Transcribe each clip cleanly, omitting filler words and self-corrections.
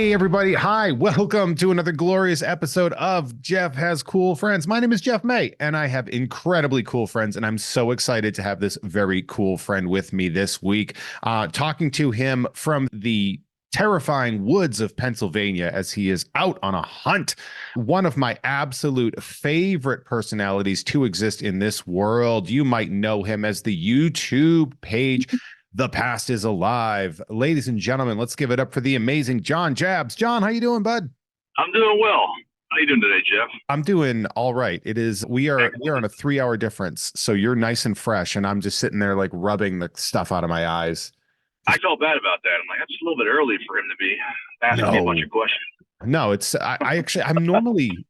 Hey, everybody. Hi. Welcome to another glorious episode of Jeff Has Cool Friends. My name is Jeff May, and I have incredibly cool friends, and I'm so excited to have this very cool friend with me this week, talking to him from the terrifying woods of Pennsylvania as he is out on a hunt. One of my absolute favorite personalities to exist in this world. You might know him as the YouTube page The Past is Alive. Ladies and gentlemen, let's give it up for the amazing John Jabs. John, how you doing, bud? I'm doing well. How you doing today, Jeff? I'm doing all right. We are on a 3 hour difference, so you're nice and fresh, and I'm just sitting there like rubbing the stuff out of my eyes. I felt bad about that. I'm like, that's a little bit early for him to be asking me a bunch No, of questions. no, I actually I'm normally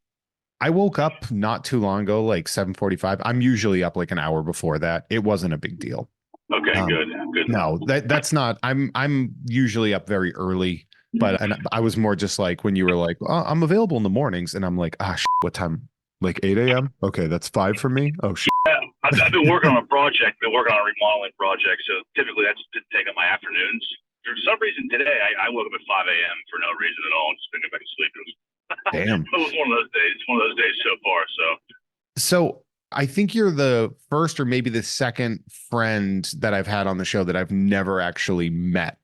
I woke up not too long ago, like 7:45. I'm usually up like an hour before that. It wasn't a big deal. Okay, Um, good, good. no, that's not. I'm usually up very early, but and I was more just like when you were like, oh, I'm available in the mornings, and I'm like, what time? Like 8 a.m. Okay, that's 5 for me. Oh shit. Yeah, I've been working on a project. Been working on a remodeling project. So typically that's to take up my afternoons. For some reason today, I woke up at 5 a.m. for no reason at all. Just couldn't get back to sleep. Damn. It was one of those days. It's one of those days so far. So So I think you're the first or maybe the second friend that I've had on the show that I've never actually met.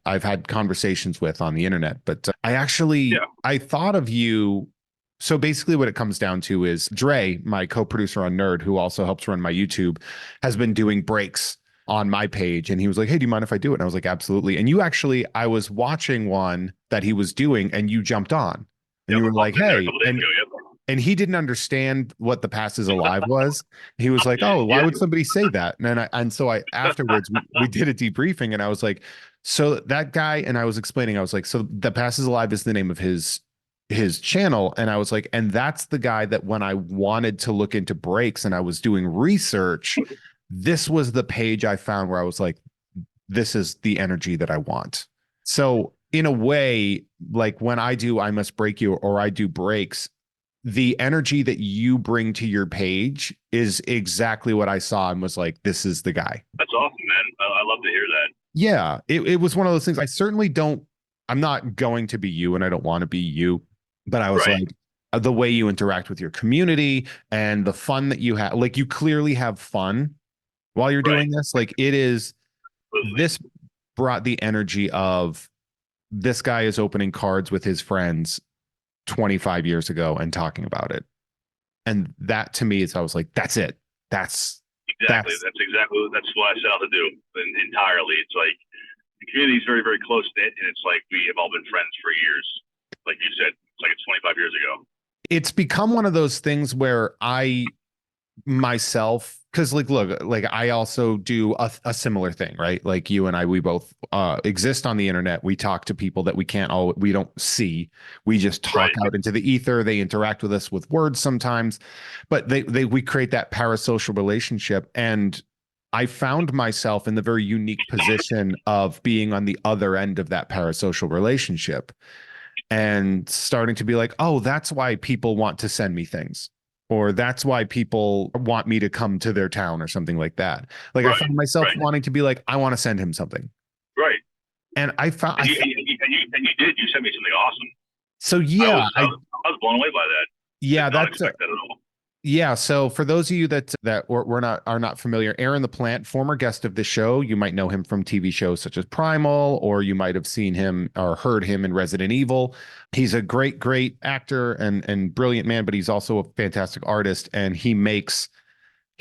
I've had conversations with on the internet, but yeah, I thought of you. So basically what it comes down to is Dre, my co-producer on Nerd, who also helps run my YouTube, has been doing breaks on my page. And he was like, hey, do you mind if I do it? And I was like, absolutely. And you actually, I was watching one that he was doing and you jumped on and yep. you were I've like, been there a hey, couple days ago. Yep. and he didn't understand what the past is alive was. He was like, "Oh, why Yeah. would somebody say that?" And so I afterwards we did a debriefing, and I was like, "So that guy," and I was explaining, I was like, "So the past is alive is the name of his channel," and I was like, "And that's the guy that when I wanted to look into breaks and I was doing research, this was the page I found where I was like, this is the energy that I want." So in a way, like when I do I Must Break You or I do breaks, the energy that you bring to your page is exactly what I saw and was like, this is the guy. That's awesome, man. I love to hear that. Yeah, it was one of those things. I certainly don't, I'm not going to be you and I don't want to be you, but I was Right. like, the way you interact with your community and the fun that you have, like you clearly have fun while you're Right. doing this. Like it is, Absolutely. this brought the energy of this guy is opening cards with his friends 25 years ago and talking about it. And that to me is I was like, that's it. That's Exactly. that's That's what I set out to do entirely. It's like the community is very, very close knit, and it's like we have all been friends for years. Like you said, it's like it's 25 years ago. it's become one of those things where I myself, because like look, like I also do a similar thing, right? Like you and I, we both exist on the internet. We talk to people that we don't see. We just talk Right. out into the ether. They interact with us with words sometimes, but we create that parasocial relationship. And I found myself in the very unique position of being on the other end of that parasocial relationship and starting to be like, oh, that's why people want to send me things. Or that's why people want me to come to their town or something like that. Like I Right. found myself Right. wanting to be like, I want to send him something. Right. And I found, And you did. You sent me something awesome. so I yeah, was I was, I was blown away by that. yeah, Did not that's expect that at all. yeah. So for those of you that we're not are not familiar, Aaron the Plant, former guest of the show, you might know him from TV shows such as Primal, or you might have seen him or heard him in Resident Evil. He's a great actor and brilliant man, but he's also a fantastic artist. And he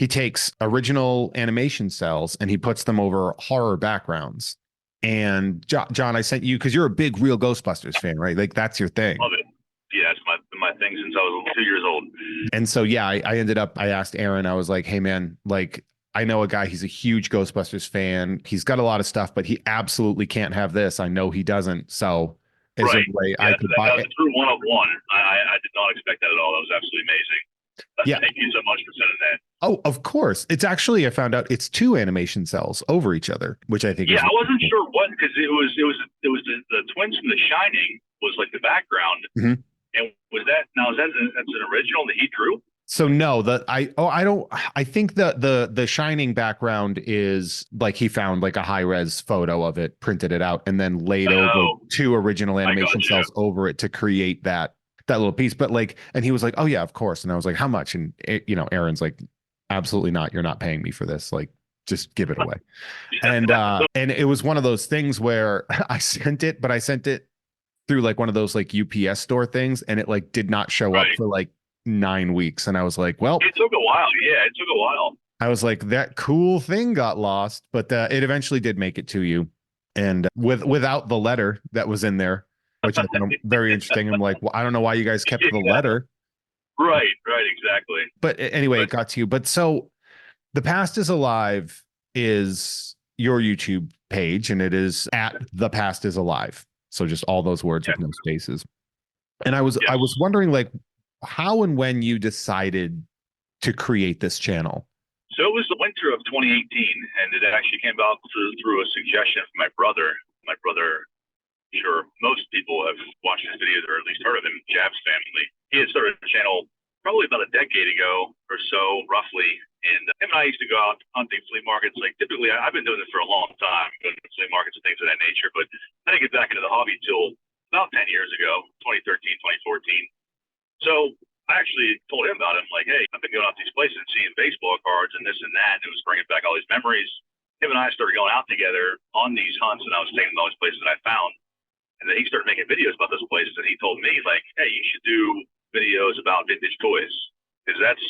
takes original animation cells and he puts them over horror backgrounds. And John, I sent you because you're a big real Ghostbusters fan, right? Like that's your thing. Love it. Yeah, it's my thing since I was 2 years old. And so yeah, I ended up I asked Aaron, I was like, hey man, like I know a guy, he's a huge Ghostbusters fan. He's got a lot of stuff, but he absolutely can't have this. I know he doesn't. So is there Right. a way I Yeah, could that buy was it? a true one of one. I did not expect that at all. That was absolutely amazing. Yeah. Thank you so much for sending that. Oh, of course. It's actually I found out it's two animation cells over each other, which I think Yeah, is I wasn't sure what because it was the twins from The Shining was like the background, Mhm. and was that now is that that's an original that he drew? So no, I think the Shining background is like he found like a high res photo of it, printed it out, and then laid over Oh, two original I got animation you. cells over it to create that little piece. But like, and he was like, "Oh yeah, of course." And I was like, "How much?" And Aaron's like, "Absolutely not. You're not paying me for this. Like, just give it away." And it was one of those things where I sent it through like one of those like UPS store things, and it like did not show up Right. for like 9 weeks. And I was like, well, It took a while. Yeah, it took a while. I was like, that cool thing got lost, but it eventually did make it to you. And without the letter that was in there, which I found very interesting. I'm like, well, I don't know why you guys kept the Yeah. letter, Right. Right. Exactly. but anyway, But it got to you. But so The Past is Alive is your YouTube page, and it is at The Past is Alive. So just all those words yeah. with no spaces. And I was Yes. wondering like how and when you decided to create this channel. So it was the winter of 2018, and it actually came about through a suggestion from my brother. My brother, sure most people have watched his videos or at least heard of him, Jab's family. He had started a channel probably about a decade ago or so, roughly. And him and I used to go out hunting flea markets. Like typically, I've been doing this for a long time, going to flea markets and things of that nature. But I didn't get back into the hobby till about 10 years ago, 2013, 2014. So I actually told him about it. I'm like, hey, I've been going out these places and seeing baseball cards and this and that. And it was bringing back all these memories. Him and I started going out together on these hunts, and I was taking all these places that I found. And then he started making videos about those places. And he told me, like, hey, you should do videos about vintage toys. Because that's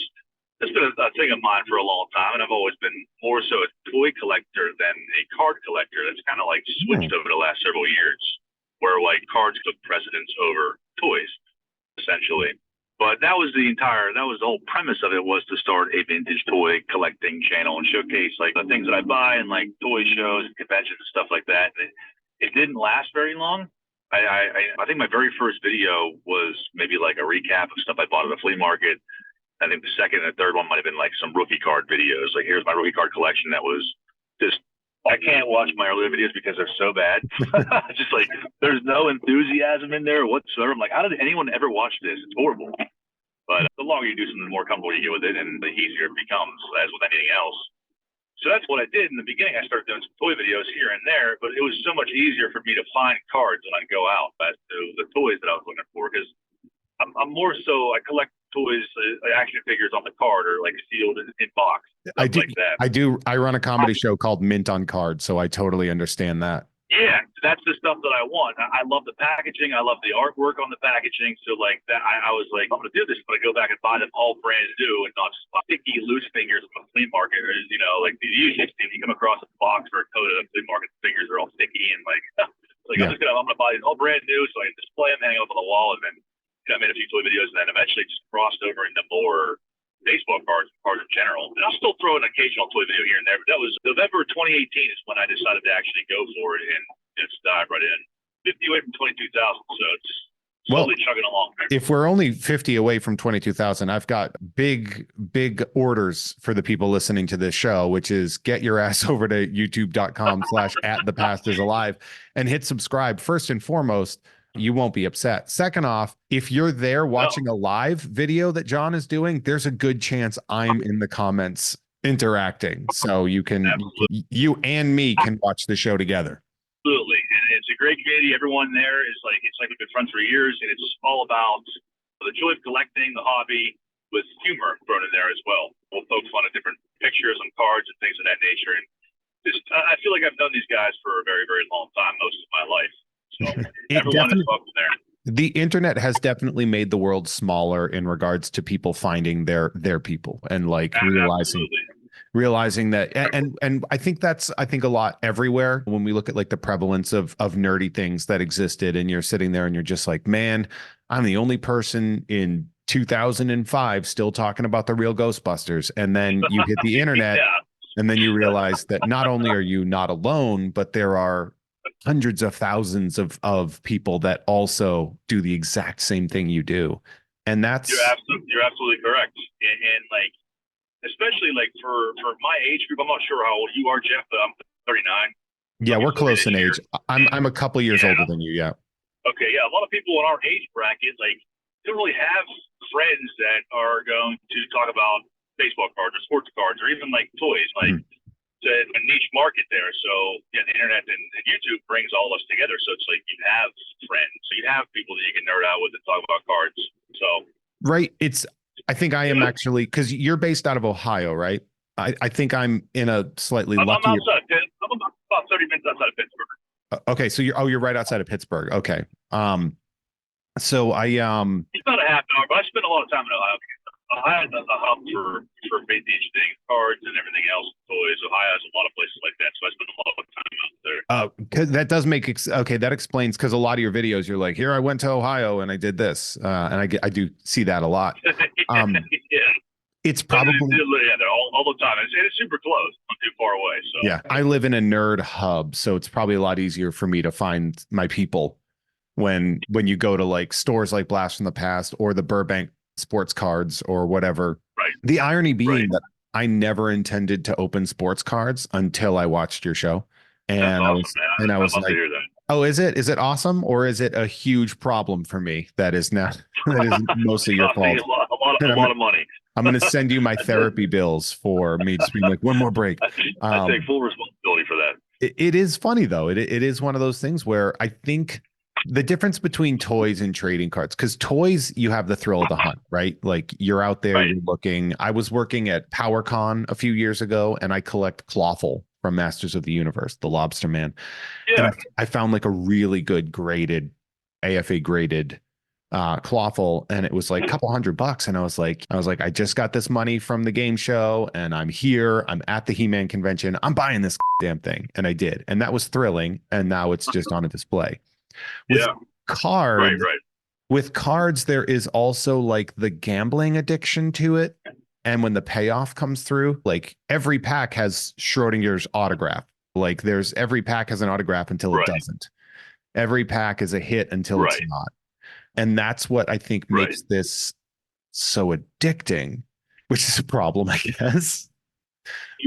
been a thing of mine for a long time. And I've always been more so a toy collector than a card collector. That's kind of like Hmm. switched over the last several years, where like cards took precedence over toys, essentially. But that was the whole premise of it, was to start a vintage toy collecting channel and showcase like the things that I buy and like toy shows and conventions and stuff like that. And it didn't last very long. I think my very first video was maybe like a recap of stuff I bought at a flea market. I think the second and third one might have been like some rookie card videos. Like, here's my rookie card collection. That was just, I can't watch my earlier videos because they're so bad. Just like there's no enthusiasm in there whatsoever. I'm like, how did anyone ever watch this? It's horrible. But the longer you do something, the more comfortable you get with it, and the easier it becomes, as with anything else. So that's what I did in the beginning. I started doing some toy videos here and there, but it was so much easier for me to find cards when I go out as to the toys that I was looking for, because I'm more so, I collect toys, action figures on the card or like sealed in box, I stuff do like that. I run a comedy show called Mint on Card, so I totally understand that. Yeah, that's the stuff that I want. I love the packaging. I love the artwork on the packaging. So like that, I was like, I'm gonna do this, but I go back and buy them all brand new and not just sticky loose figures from a flea market. Or, like usually you come across a box or a coat of flea market figures are all sticky and like, like Yeah. I'm gonna buy these all brand new so I can display them, hang up on the wall, and then I made a few toy videos and then eventually just crossed over into more baseball cards and cards in general. And I'll still throw an occasional toy video here and there, but that was November 2018 is when I decided to actually go for it and just dive right in. 50 away from 22,000, so it's Well, slowly chugging along. if we're only 50 away from 22,000, I've got big orders for the people listening to this show, which is get your ass over to youtube.com/ at the past is alive and hit subscribe. First and foremost, you won't be upset. Second off, if you're there watching a live video that John is doing, there's a good chance I'm in the comments interacting. So you and me can watch the show together. Absolutely. And it's a great community. Everyone there is like, it's like we've been friends for years, and it's all about the joy of collecting, the hobby, with humor thrown in there as well. We'll poke fun at different pictures and cards and things of that nature. And just, I feel like I've known these guys for a very, very long time, most of my life. So everyone is welcome there. The internet has definitely made the world smaller in regards to people finding their people and like realizing that, and I think a lot everywhere when we look at like the prevalence of nerdy things that existed, and you're sitting there and you're just like, man, I'm the only person in 2005 still talking about the real Ghostbusters. And then you hit the internet Yeah. and then you realize that not only are you not alone, but there are hundreds of thousands of people that also do the exact same thing you do. And that's You're absolutely correct. And like, especially like for my age group, I'm not sure how old you are, Jeff, but I'm 39. yeah, we're close in age. I'm a couple years older than you. Yeah. Okay, yeah, a lot of people in our age bracket like don't really have friends that are going to talk about baseball cards or sports cards or even like toys. Like it's a niche market there. So yeah, the internet and YouTube brings all of us together. So it's like you have friends, so you have people that you can nerd out with and talk about cards. So right. I think I am actually, because you're based out of Ohio, right? I think I'm in a slightly I'm luckier. outside. I'm about 30 minutes outside of Pittsburgh. Okay, so you're right outside of Pittsburgh. Okay. So It's about a half an hour, but I spent a lot of time in Ohio. Ohio has a hub for vintage things, cards and everything else, toys. Ohio has a lot of places like that, so I spent a lot of time out there. Cause that does make okay. That explains, because a lot of your videos, you're like, here I went to Ohio and I did this, and I do see that a lot. Yeah. It's probably yeah, they're all the time. It's super close, not too far away. So yeah. I live in a nerd hub, so it's probably a lot easier for me to find my people when you go to like stores like Blast from the Past or the Burbank sports cards or whatever. Right. The irony being that I never intended to open sports cards until I watched your show. And that's awesome, I was love like, to hear that. oh, is it awesome, or is it a huge problem for me that is now that is mostly your fault? A lot of money. I'm going to send you my therapy bills for me just being like, one more break. I take full responsibility for that. It is funny though. It is one of those things where I think the difference between toys and trading cards, because toys, you have the thrill of the hunt, right? Like you're out there, right. You're looking. I was working at PowerCon a few years ago, and I collect Clawful from Masters of the Universe, the Lobster Man. Yeah. And I found like a really good graded, AFA graded Clawful, and it was like a couple $100. And I was like, I just got this money from the game show, and I'm here. I'm at the He-Man convention. I'm buying this damn thing, and I did, and that was thrilling. And now it's just on a display. With cards, right. With cards, there is also like the gambling addiction to it. And when the payoff comes through, like every pack has Schrodinger's autograph. Like every pack has an autograph until it doesn't. Every pack is a hit until it's not. And that's what I think makes this so addicting, which is a problem, I guess.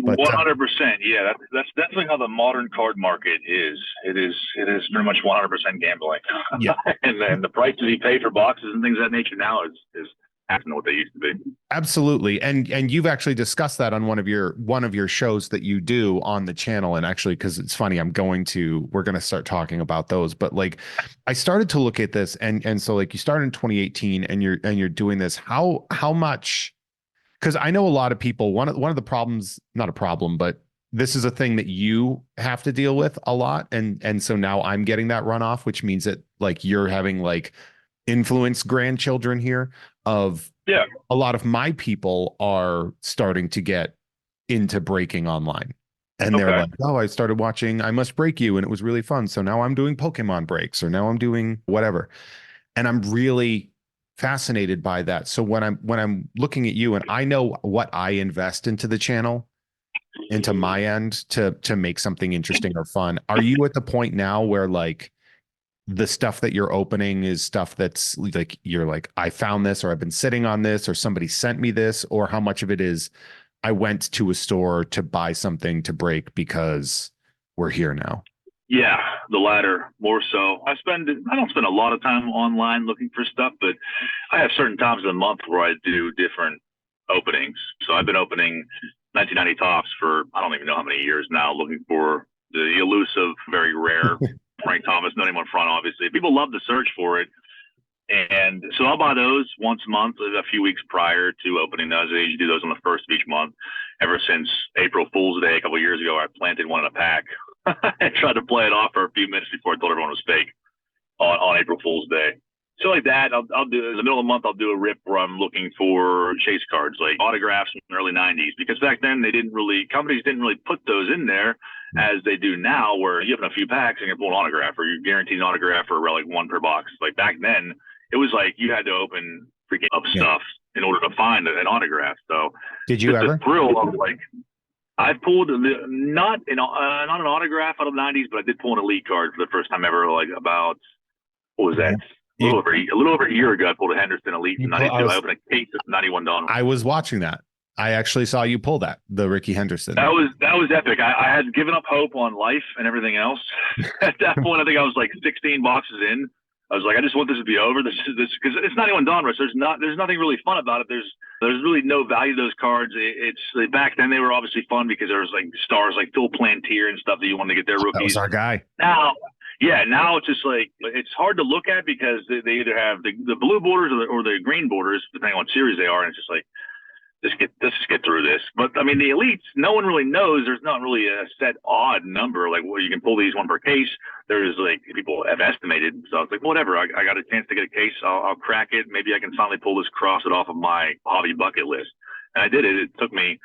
100%. Yeah, that's definitely how the modern card market is. It is pretty much 100% gambling. Yeah. and the prices you pay for boxes and things of that nature now is happening what they used to be. Absolutely. And you've actually discussed that on one of your shows that you do on the channel. And actually, because it's funny, we're going to start talking about those. But like I started to look at this, and so like you started in 2018 and you're doing this. How much, because I know a lot of people, one of the problems, not a problem, but this is a thing that you have to deal with a lot. And so now I'm getting that runoff, which means that like you're having like influence grandchildren here of a lot of my people are starting to get into breaking online. And they're like, oh, I started watching I Must Break You, and it was really fun. So now I'm doing Pokemon breaks, or now I'm doing whatever. And I'm really fascinated by that. So when I'm looking at you, and I know what I invest into the channel, into my end to make something interesting or fun. Are you at the point now where like the stuff that you're opening is stuff that's like, you're like, I found this, or I've been sitting on this, or somebody sent me this, or how much of it is I went to a store to buy something to break because we're here now? Yeah, the latter more so. I don't spend a lot of time online looking for stuff, but I have certain times of the month where I do different openings. So I've been opening 1990 Topps for I don't even know how many years now, looking for the elusive, very rare Frank Thomas, no name on front, obviously. People love to search for it. And so I'll buy those once a month, a few weeks prior to opening those. I usually do those on the first of each month. Ever since April Fool's Day a couple of years ago, I planted one in a pack. I tried to play it off for a few minutes before I told everyone it was fake on April Fool's Day. So like that, I'll do in the middle of the month, I'll do a rip where I'm looking for chase cards, like autographs from the early 90s, because back then companies didn't really put those in there as they do now, where you have a few packs and you're pulling an autograph, or you're guaranteed an autograph for like one per box. Like back then, it was like you had to open freaking up stuff in order to find an autograph. So did you ever? The thrill of like, I pulled not an autograph out of the 90s, but I did pull an elite card for the first time ever. Like about, what was that? A little over a year ago, I pulled a Henderson Elite in 92. I opened a case of 91 Donald. I was watching that. I actually saw you pull the Ricky Henderson. That was epic. I had given up hope on life and everything else. At that point, I think I was like 16 boxes in. I was like, I just want this to be over. This because it's not even Dawn Rush. There's nothing really fun about it. There's really no value to those cards. It's back then they were obviously fun because there was like stars like Phil Plantier and stuff that you wanted to get their rookies. That was our guy. Now, yeah, now it's just like it's hard to look at because they either have the blue borders or the green borders, depending on what series they are, and it's just like let's just get through this. But I mean, the elites, no one really knows. There's not really a set odd number. Like, well, you can pull these one per case. There's like people have estimated. So it's like, whatever. I got a chance to get a case. I'll crack it. Maybe I can finally pull this, cross it off of my hobby bucket list. And I did it. It took me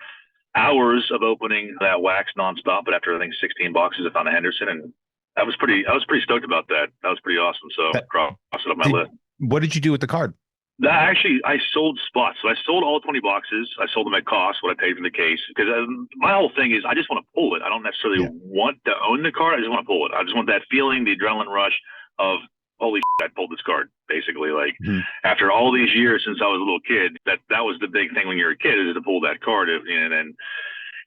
hours of opening that wax nonstop. But after I think 16 boxes, I found a Henderson, and I was pretty stoked about that. That was pretty awesome. So cross it off my list. What did you do with the card? Actually, I sold spots. So I sold all 20 boxes. I sold them at cost, what I paid for the case. Because my whole thing is I just want to pull it. I don't necessarily want to own the card. I just want to pull it. I just want that feeling, the adrenaline rush of, holy shit, I pulled this card, basically. Like, after all these years since I was a little kid, that was the big thing when you're a kid, is to pull that card. And then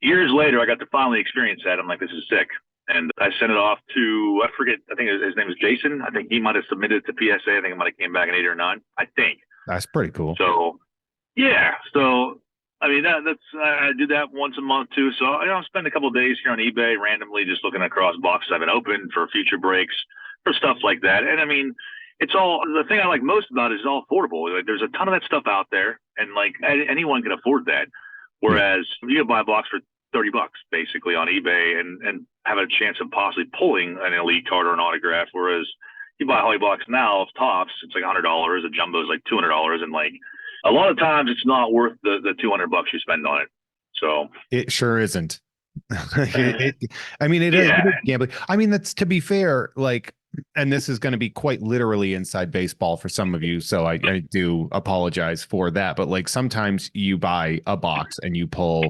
years later, I got to finally experience that. I'm like, this is sick. And I sent it off to, I forget, I think his name was Jason. I think he might have submitted it to PSA. I think it might have came back in 8 or 9, I think. That's pretty cool. So, yeah. So, I mean, I do that once a month too. So, I spend a couple of days here on eBay randomly just looking across boxes I've been opened for future breaks, for stuff like that. And I mean, it's all, the thing I like most about it is all affordable. Like, there's a ton of that stuff out there, and like anyone can afford that. Whereas you can buy a box for $30 basically on eBay and have a chance of possibly pulling an elite card or an autograph. Whereas you buy a Hobby Box now of tops, it's like $100. A jumbo is like $200, and like a lot of times it's not worth the $200 you spend on it. So it sure isn't. I mean, it is gambling. I mean, that's, to be fair, like, and this is going to be quite literally inside baseball for some of you, so I do apologize for that. But like, sometimes you buy a box and you pull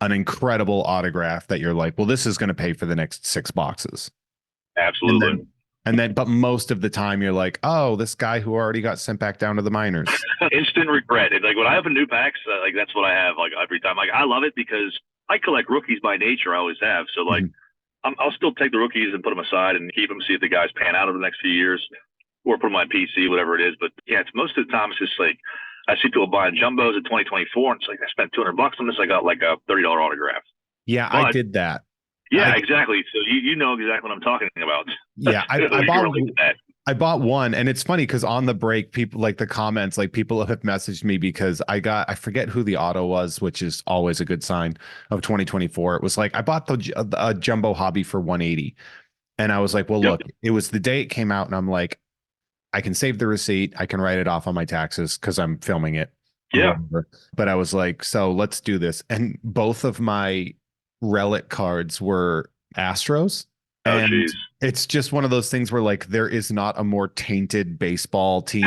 an incredible autograph that you're like, well, this is going to pay for the next 6 boxes. Absolutely. And then, but most of the time you're like, oh, this guy who already got sent back down to the minors. Instant regret. It's like when I open new packs, like that's what I have like every time. Like, I love it because I collect rookies by nature. I always have. So like, I'll still take the rookies and put them aside and keep them, see if the guys pan out over the next few years, or put them on PC, whatever it is. But yeah, it's most of the time it's just like, I see people buying jumbos in 2024, and it's like, I spent $200 on this. I got like a $30 autograph. Yeah, but I did that. Yeah, exactly. So you know exactly what I'm talking about. Yeah, I bought one, and it's funny because on the break, people, like the comments, like people have messaged me because I forget who the auto was, which is always a good sign of 2024. It was like, I bought a jumbo hobby for 180, and I was like, well, look, it was the day it came out, and I'm like, I can save the receipt, I can write it off on my taxes because I'm filming it. Yeah. But I was like, so let's do this, and both of my relic cards were Astros. And it's just one of those things where like there is not a more tainted baseball team.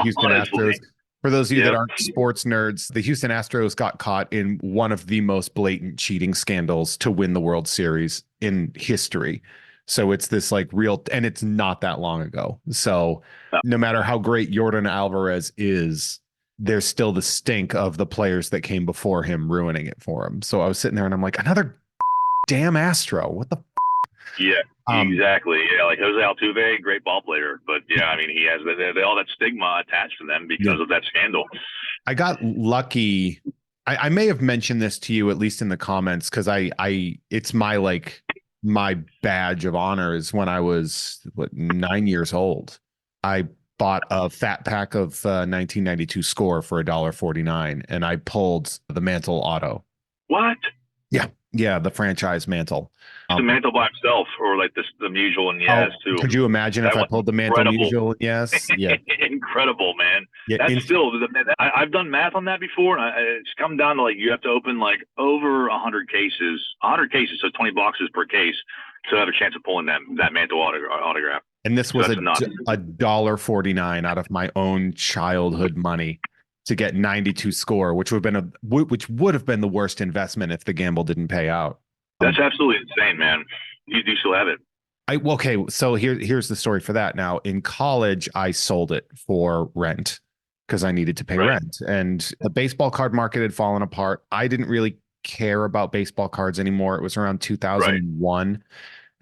Houston Astros. For those of you that aren't sports nerds, the Houston Astros got caught in one of the most blatant cheating scandals to win the World Series in history. So it's this like real, and it's not that long ago. So no matter how great Yordan Alvarez is, there's still the stink of the players that came before him ruining it for him. So I was sitting there and I'm like, another damn Astro. What the? Yeah, exactly. Yeah, like Jose Altuve, great ball player. But yeah, I mean, he has all that stigma attached to them because of that scandal. I got lucky. I may have mentioned this to you, at least in the comments, because it's my badge of honor is when I was 9 years old. I bought a fat pack of 1992 Score for $1.49, and I pulled the Mantle auto. What? Yeah, the franchise Mantle. The Mantle by himself, or like the Musial and Yes too. Could you imagine if I pulled the Mantle Musial and Yes? Yeah, incredible, man. Yeah, that's still. I've done math on that before, and it's come down to like you have to open like over 100 cases, so 20 boxes per case to have a chance of pulling that Mantle autograph. And this was a $1.49 out of my own childhood money to get 92 Score, which would have been the worst investment if the gamble didn't pay out. That's absolutely insane, man. You do still have it. Okay, so here's the story for that. Now, in college, I sold it for rent because I needed to pay rent, and the baseball card market had fallen apart. I didn't really care about baseball cards anymore. It was around 2001.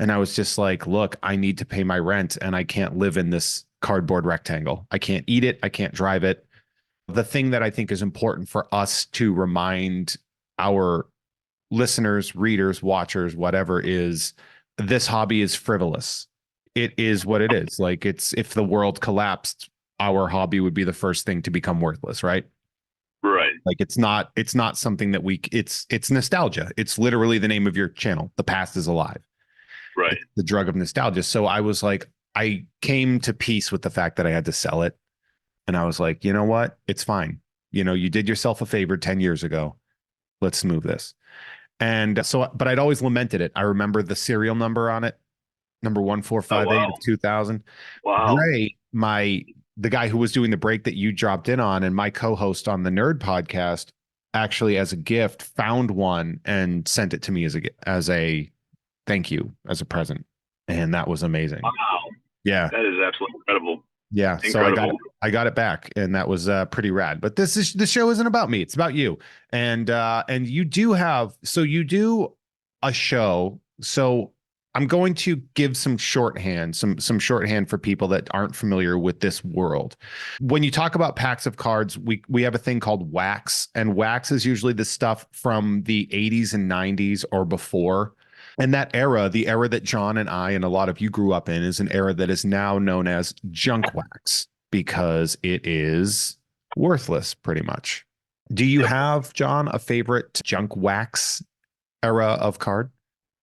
And I was just like, look, I need to pay my rent and I can't live in this cardboard rectangle. I can't eat it. I can't drive it. The thing that I think is important for us to remind our listeners, readers, watchers, whatever, is this hobby is frivolous. It is what it is. Like, it's, if the world collapsed, our hobby would be the first thing to become worthless, right? Right. Like, it's not something that it's nostalgia. It's literally the name of your channel. The past is alive. Right. It's the drug of nostalgia. So I was like, I came to peace with the fact that I had to sell it. And I was like, you know what? It's fine. You did yourself a favor 10 years ago. Let's move this. And so, but I'd always lamented it. I remember the serial number on it, number 1458 of 2000. Wow. Ray, the guy who was doing the break that you dropped in on, and my co-host on the Nerd podcast, actually, as a gift, found one and sent it to me as a thank you, as a present. And that was amazing. Wow. Yeah. That is absolutely incredible. Yeah. Incredible. So I got it back, and that was pretty rad. But the show isn't about me. It's about you. And you do a show. So I'm going to give some shorthand for people that aren't familiar with this world. When you talk about packs of cards, we have a thing called wax, and wax is usually the stuff from the 80s and 90s or before. And that era, the era that John and I and a lot of you grew up in, is an era that is now known as junk wax, because it is worthless pretty much. Do you have, John, a favorite junk wax era of card?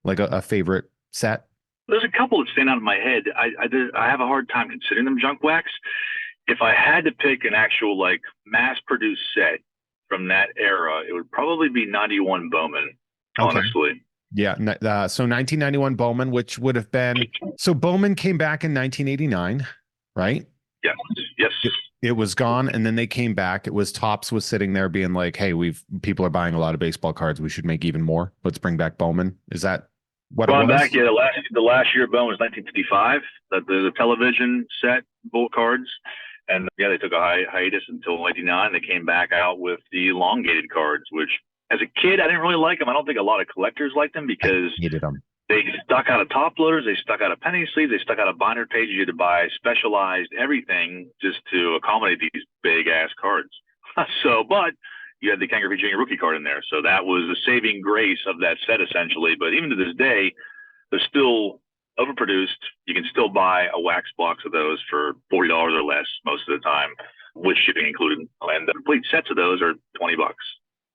Like a favorite set? There's a couple that stand out in my head. I have a hard time considering them junk wax. If I had to pick an actual like mass-produced set from that era, it would probably be 91 Bowman, honestly. Yeah. So 1991 Bowman, which would have been, so Bowman came back in 1989, right? Yes. Yes. It was gone, and then they came back. It was Topps was sitting there being like, hey, people are buying a lot of baseball cards. We should make even more. Let's bring back Bowman. Is that what it was? Back, yeah, the last year of Bowman was 1955. The television set bull cards. And yeah, they took a hiatus until 1999. They came back out with the elongated cards, which as a kid, I didn't really like them. I don't think a lot of collectors liked them because I hated them. They stuck out of top loaders. They stuck out of penny sleeves. They stuck out of binder pages. You had to buy specialized everything just to accommodate these big ass cards. But you had the Ken Griffey Jr. rookie card in there. So that was the saving grace of that set, essentially. But even to this day, they're still overproduced. You can still buy a wax box of those for $40 or less most of the time, with shipping included. And the complete sets of those are $20.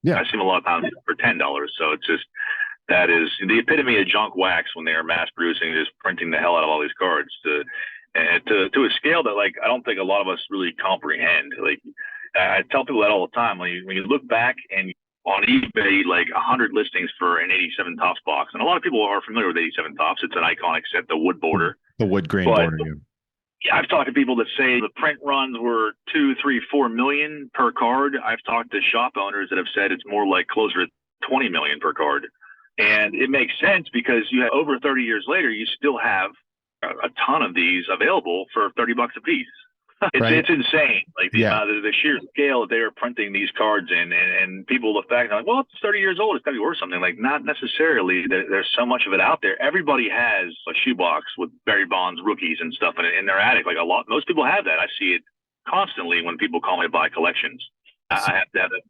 Yeah. I see them a lot of times for $10. So it's just, that is the epitome of junk wax when they are mass producing, just printing the hell out of all these cards to a scale that, like, I don't think a lot of us really comprehend. Like, I tell people that all the time. When you look back and on eBay, like 100 listings for an 87 Topps box, and a lot of people are familiar with 87 Topps. It's an iconic set, the wood border, the wood grain border. Yeah, I've talked to people that say the print runs were 2, 3, 4 million per card. I've talked to shop owners that have said it's more like closer to 20 million per card. And it makes sense because you have over 30 years later, you still have a ton of these available for $30 a piece. It's insane. Like the sheer scale that they are printing these cards in, and people look back and they're like, well, it's 30 years old. It's got to be worth something. Like, not necessarily. There's so much of it out there. Everybody has a shoebox with Barry Bonds rookies and stuff in their attic. Like most people have that. I see it constantly when people call me to buy collections. I have to have it.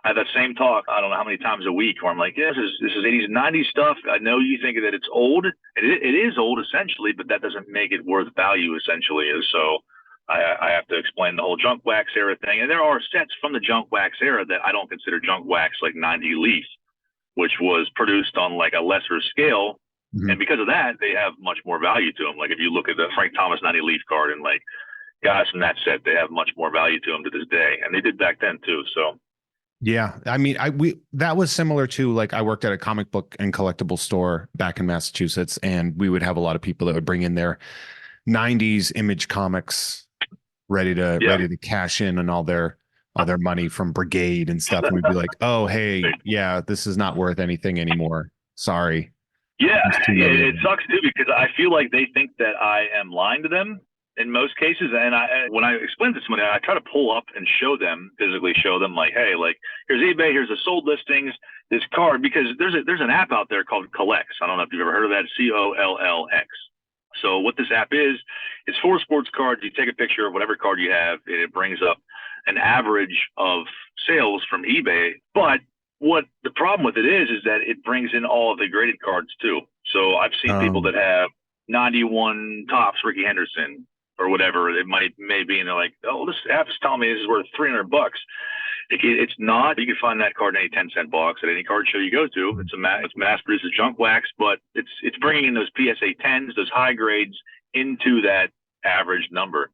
I have that same talk, I don't know how many times a week, where I'm like, yeah, this is 80s and 90s stuff. I know you think that it's old. It is old, essentially, but that doesn't make it worth value, essentially. So I have to explain the whole junk wax era thing. And there are sets from the junk wax era that I don't consider junk wax, like 90 Leaf, which was produced on like a lesser scale. Mm-hmm. And because of that, they have much more value to them. Like if you look at the Frank Thomas 90 Leaf card, and like guys from that set, they have much more value to them to this day. And they did back then too. So. Yeah. I mean, that was similar to, like, I worked at a comic book and collectible store back in Massachusetts, and we would have a lot of people that would bring in their 90s Image comics ready to cash in on all their money from Brigade and stuff. And we'd be like, oh, hey, yeah, this is not worth anything anymore. Sorry. Yeah. It sucks too, because I feel like they think that I am lying to them in most cases. And when I explain to somebody, I try to pull up and physically show them like, hey, like, here's eBay, here's the sold listings, this card because there's an app out there called Collects. I don't know if you've ever heard of that. COLLX. So what this app is, it's for sports cards. You take a picture of whatever card you have, and it brings up an average of sales from eBay. But what the problem with it is that it brings in all of the graded cards too. So I've seen people that have 91 tops Ricky Henderson or whatever it may be, and they're like, oh, this app is telling me this is worth $300. It's not. You can find that card in any 10-cent box at any card show you go to. It's mass-produced junk wax, but it's bringing in those PSA 10s, those high grades, into that average number,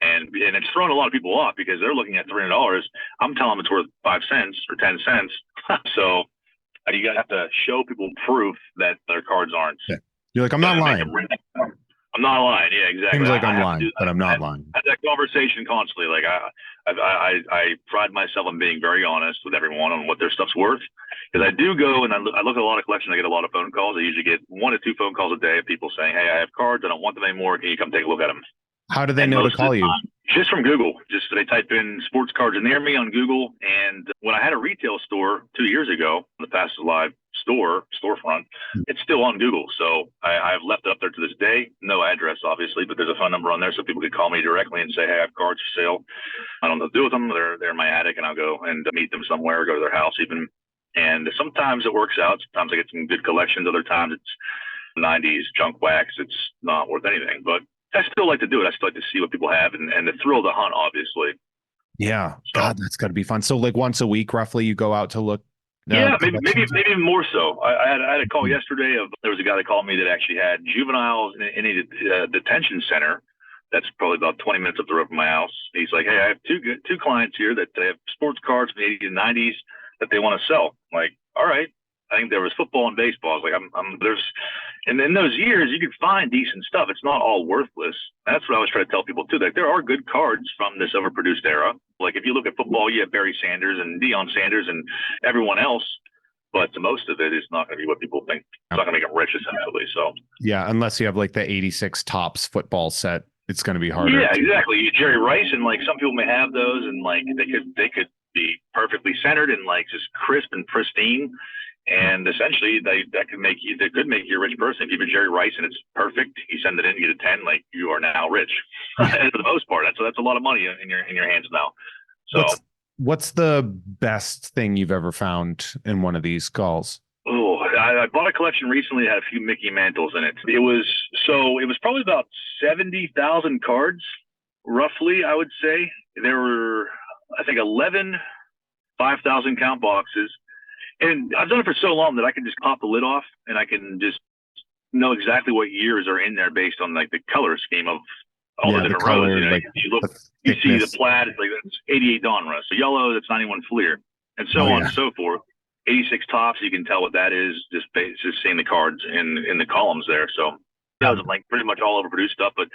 and it's throwing a lot of people off because they're looking at $300. I'm telling them it's worth 5 cents or 10 cents. So you gotta have to show people proof that their cards aren't. Yeah. You're like, I'm not lying. I'm not lying. Yeah, exactly. Seems like I'm lying, but I'm not lying. I have that conversation constantly. Like I pride myself on being very honest with everyone on what their stuff's worth. Because I do go and I look at a lot of collections. I get a lot of phone calls. I usually get 1 to 2 phone calls a day of people saying, hey, I have cards. I don't want them anymore. Can you come take a look at them? How do they know to call you? Just from Google. Just they type in sports cards near me on Google. And when I had a retail store 2 years ago, the Pass Is Live storefront, it's still on Google. So I've left it up there to this day. No address, obviously, but there's a phone number on there so people can call me directly and say, hey, I have cards for sale. I don't know what to do with them. They're in my attic, and I'll go and meet them somewhere or go to their house even. And sometimes it works out. Sometimes I get some good collections. Other times it's 90s junk wax. It's not worth anything. But I still like to do it. I still like to see what people have and the thrill of the hunt, obviously. Yeah. So, God, that's got to be fun. So like once a week, roughly, you go out to look. Yeah, maybe even more so. I had a call yesterday there was a guy that called me that actually had juveniles in a detention center. That's probably about 20 minutes up the road from my house. He's like, hey, I have two clients here that they have sports cards from the 80s and 90s that they want to sell. I'm like, all right. I think there was football and baseball. I was like, and in those years you could find decent stuff. It's not all worthless. That's what I always try to tell people too. Like there are good cards from this overproduced era. Like if you look at football, you have Barry Sanders and Deion Sanders and everyone else, but most of it is not going to be what people think. It's not going to make them rich, essentially. So yeah, unless you have like the 86 Topps football set, it's going to be harder. Yeah, exactly. Jerry Rice, and like some people may have those, and like they could be perfectly centered and like just crisp and pristine. And essentially, that could make you a rich person. If you have a Jerry Rice and it's perfect, you send it in, you get a 10, like you are now rich. And for the most part, that's a lot of money in your hands now. So, what's the best thing you've ever found in one of these calls? Oh, I bought a collection recently that had a few Mickey Mantles in it. It was probably about 70,000 cards, roughly. I would say there were, I think, 11 5,000 count boxes. And I've done it for so long that I can just pop the lid off and I can just know exactly what years are in there based on like the color scheme of all the different rows. You know, like you see the plaid, it's like that's 88 Donruss. So yellow, that's 91 Fleer, and so on and so forth. 86 Topps, you can tell what that is just seeing the cards in the columns there. So that was like pretty much all overproduced stuff. But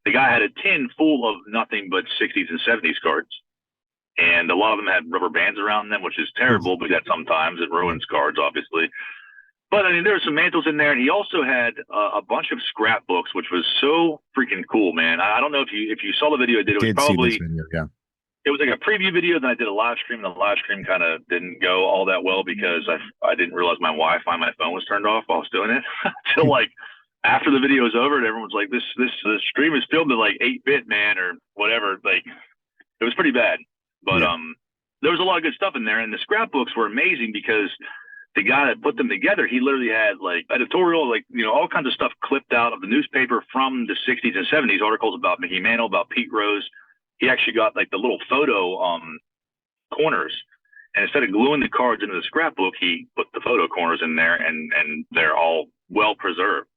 the guy had a tin full of nothing but 60s and 70s cards. And a lot of them had rubber bands around them, which is terrible, but that sometimes it ruins cards, obviously. But I mean, there were some mantles in there, and he also had a bunch of scrapbooks, which was so freaking cool, man. I don't know if you saw the video I did. It was probably see this video, yeah. It was like a preview video. Then I did a live stream, and the live stream kind of didn't go all that well because I didn't realize my Wi-Fi on my phone was turned off while I was doing it until like after the video was over, and everyone's like, "This stream is filmed at like 8-bit, man, or whatever." Like, it was pretty bad. But there was a lot of good stuff in there, and the scrapbooks were amazing because the guy that put them together, he literally had like editorial, like, you know, all kinds of stuff clipped out of the newspaper from the 60s and 70s, articles about Mickey Mantle, about Pete Rose. He actually got like the little photo corners, and instead of gluing the cards into the scrapbook, he put the photo corners in there, and they're all well preserved.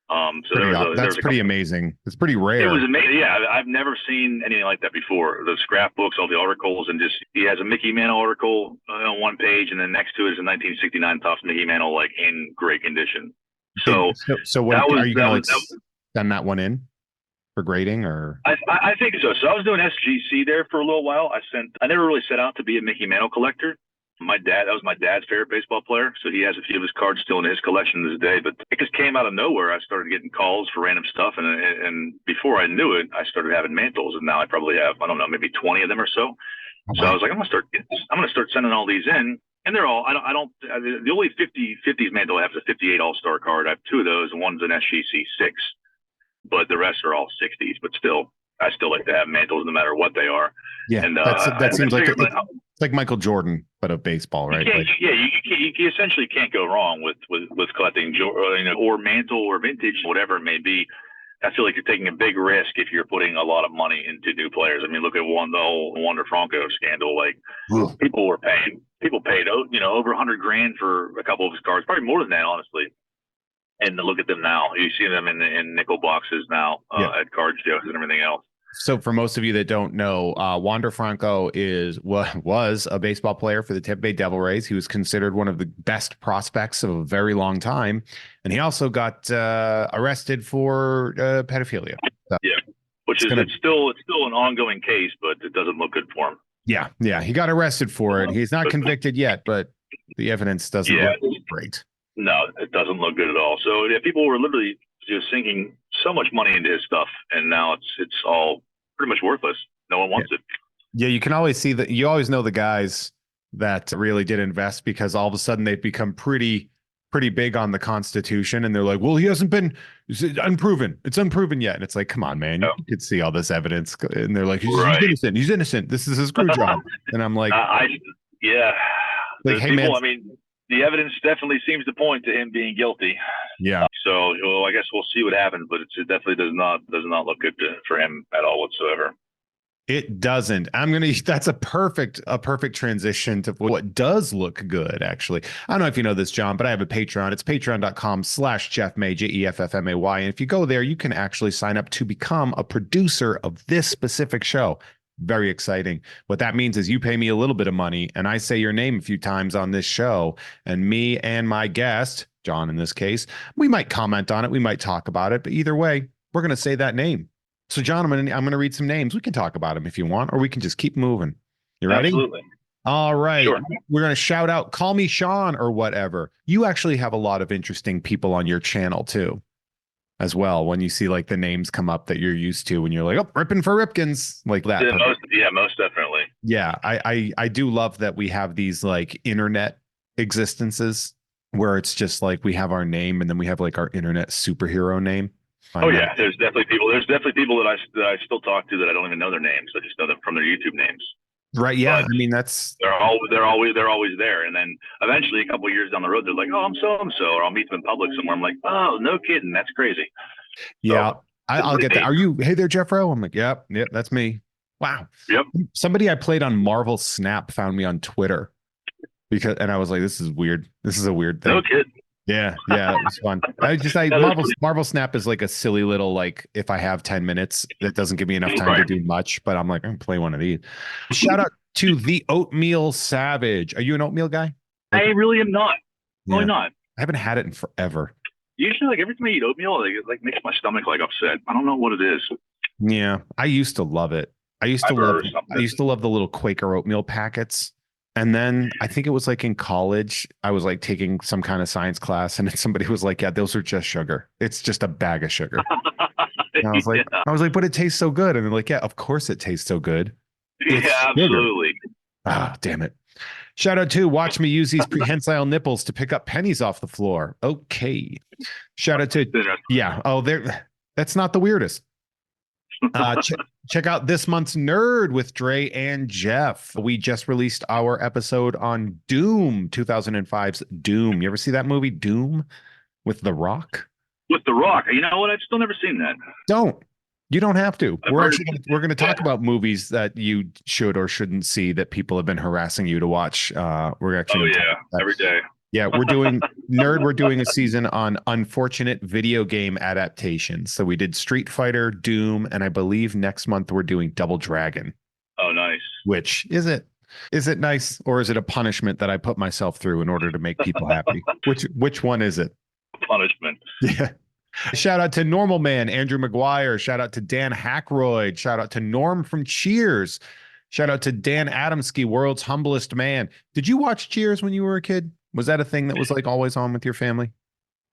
So that's pretty amazing. It's pretty rare. It was amazing. Yeah, I've never seen anything like that before. The scrapbooks, all the articles, and just he has a Mickey Mantle article on one page, and then next to it is a 1969 Topps Mickey Mantle, like in great condition. So what are you going to send that one in for grading, or? I think so. So I was doing SGC there for a little while. I never really set out to be a Mickey Mantle collector. That was my dad's favorite baseball player, so he has a few of his cards still in his collection to this day. But it just came out of nowhere. I started getting calls for random stuff, and before I knew it, I started having mantles, and now I probably have, I don't know, maybe 20 of them or so. So I was like, I'm gonna start sending all these in, And they're all, the only 50s mantle I have is a 58 All-Star card. I have two of those, and one's an SGC 6, but the rest are all 60s. But still, I still like to have mantles no matter what they are. Yeah, and that seems like it's like Michael Jordan, but of baseball, right? You essentially can't go wrong with collecting, or mantle or vintage, whatever it may be. I feel like you're taking a big risk if you're putting a lot of money into new players. I mean, look at the whole Wander Franco scandal. Like, people paid over $100,000 for a couple of his cards, probably more than that, honestly. And look at them now. You see them in nickel boxes now at card shows and everything else. So for most of you that don't know, Wander Franco was a baseball player for the Tampa Bay Devil Rays. He was considered one of the best prospects of a very long time, and he also got arrested for pedophilia. So yeah, it's still an ongoing case, but it doesn't look good for him. Yeah, he got arrested for it. He's not convicted yet, but the evidence doesn't look great. No, it doesn't look good at all. So people were literally just sinking so much money into his stuff, and now it's all pretty much worthless. No one wants it. Yeah, you can always see that. You always know the guys that really did invest, because all of a sudden they've become pretty big on the Constitution, and they're like, well, it's unproven. It's unproven yet. And it's like, come on, man, you could see all this evidence. And they're like, he's innocent. This is his screw job. And I'm like, like, hey, man. I mean, the evidence definitely seems to point to him being guilty. Yeah. So, I guess we'll see what happens, but it definitely does not look good for him at all whatsoever. It doesn't. That's a perfect transition to what does look good, actually. I don't know if you know this, John, but I have a Patreon. It's patreon.com/JeffMay, JEFFMAY. And if you go there, you can actually sign up to become a producer of this specific show. Very exciting. What that means is you pay me a little bit of money, and I say your name a few times on this show, and me and my guest, John in this case, we might comment on it, we might talk about it, but either way, we're going to say that name. So, John, I'm going to read some names. We can talk about them if you want, or we can just keep moving. You ready? Absolutely. All right. Sure. We're going to shout out, call me Sean or whatever. You actually have a lot of interesting people on your channel too, as well, when you see like the names come up that you're used to, when you're like, oh, ripping for Ripkins, like that. Most definitely. Yeah, I do love that we have these like internet existences where it's just like we have our name and then we have like our internet superhero name. There's definitely people that I still talk to that I don't even know their names. I just know them from their YouTube names. Right. Yeah. But I mean, they're always there. And then eventually a couple of years down the road, they're like, oh, I'm so-and-so, or I'll meet them in public somewhere. I'm like, oh, no kidding. That's crazy. Yeah. So, I'll get that. Are you, hey there, Jeffro? I'm like, yep, that's me. Wow. Yep. Somebody I played on Marvel Snap found me on Twitter and I was like, this is weird. This is a weird thing. No kid. Yeah, it was fun. Marvel Snap is like a silly little, like, if I have 10 minutes, that doesn't give me enough time to do much, but I'm like, I'm gonna play one of these. Shout out to the Oatmeal Savage. Are you an oatmeal guy? I really am not. Really not. I haven't had it in forever. Usually, like, every time I eat oatmeal, it like makes my stomach like upset. I don't know what it is. Yeah, I used to love it. I used to love the little Quaker oatmeal packets. And then I think it was like in college, I was like taking some kind of science class, and somebody was like, yeah, those are just sugar. It's just a bag of sugar. And I was like, but it tastes so good. And they're like, yeah, of course it tastes so good. It's absolutely. Ah, damn it. Shout out to Watch Me Use These Prehensile Nipples to pick up pennies off the floor. Okay. Shout out to, that's not the weirdest. Check out this month's Nerd with Dre and Jeff. We just released our episode on Doom, 2005's Doom. You ever see that movie, Doom, with The Rock? With The Rock? You know what? I've still never seen that. You don't have to. We're going to talk about movies that you should or shouldn't see that people have been harassing you to watch. We're actually every day. Yeah, we're doing We're doing a season on unfortunate video game adaptations. So we did Street Fighter, Doom, and I believe next month we're doing Double Dragon. Oh, nice. Which is it? Is it nice, or is it a punishment that I put myself through in order to make people happy? Which one is it? Punishment. Yeah. Shout out to Normal Man, Andrew McGuire. Shout out to Dan Hackroyd. Shout out to Norm from Cheers. Shout out to Dan Adamski, World's Humblest Man. Did you watch Cheers when you were a kid? Was that a thing that was like always on with your family?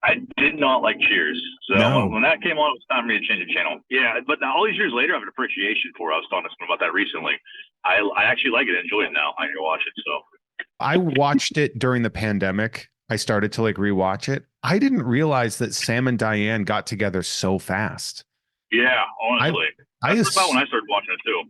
I did not like Cheers. So when that came on, it was time for me to change the channel. Yeah, but now all these years later, I have an appreciation for it. I was talking to someone about that recently. I actually like it. I enjoy it now. I can watch it. So I watched it during the pandemic. I started to like rewatch it. I didn't realize that Sam and Diane got together so fast. Yeah, I honestly, I that's about when ass- I started watching it too.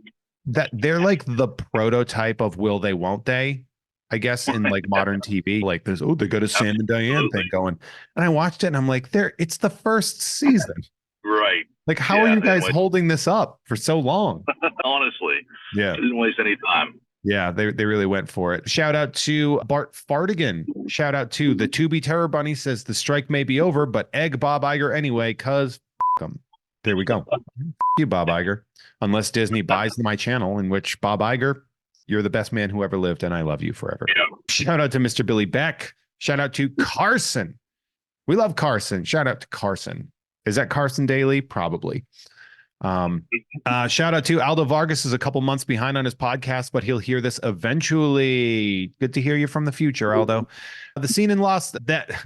that they're like the prototype of will they won't they, I guess, in like modern TV. Like there's they got a Sam and Diane Absolutely. thing going. And I watched it and I'm like, it's the first season. Right. Like, how are Yeah, you they didn't guys waste, holding this up for so long? honestly, Yeah. they didn't waste any time. Yeah, they really went for it. Shout out to Bart Fardigan. Shout out to the Tubi Terror Bunny says the strike may be over, but egg Bob Iger anyway, cuz them. There we go. You, Bob Iger. Unless Disney buys my channel, in which Bob Iger, you're the best man who ever lived, and I love you forever. Yeah. Shout out to Mr. Billy Beck. Shout out to Carson. We love Carson. Shout out to Carson. Is that Carson Daly? Probably. Shout out to Aldo Vargas is a couple months behind on his podcast, but he'll hear this eventually. Good to hear you from the future, Aldo. The scene in Lost that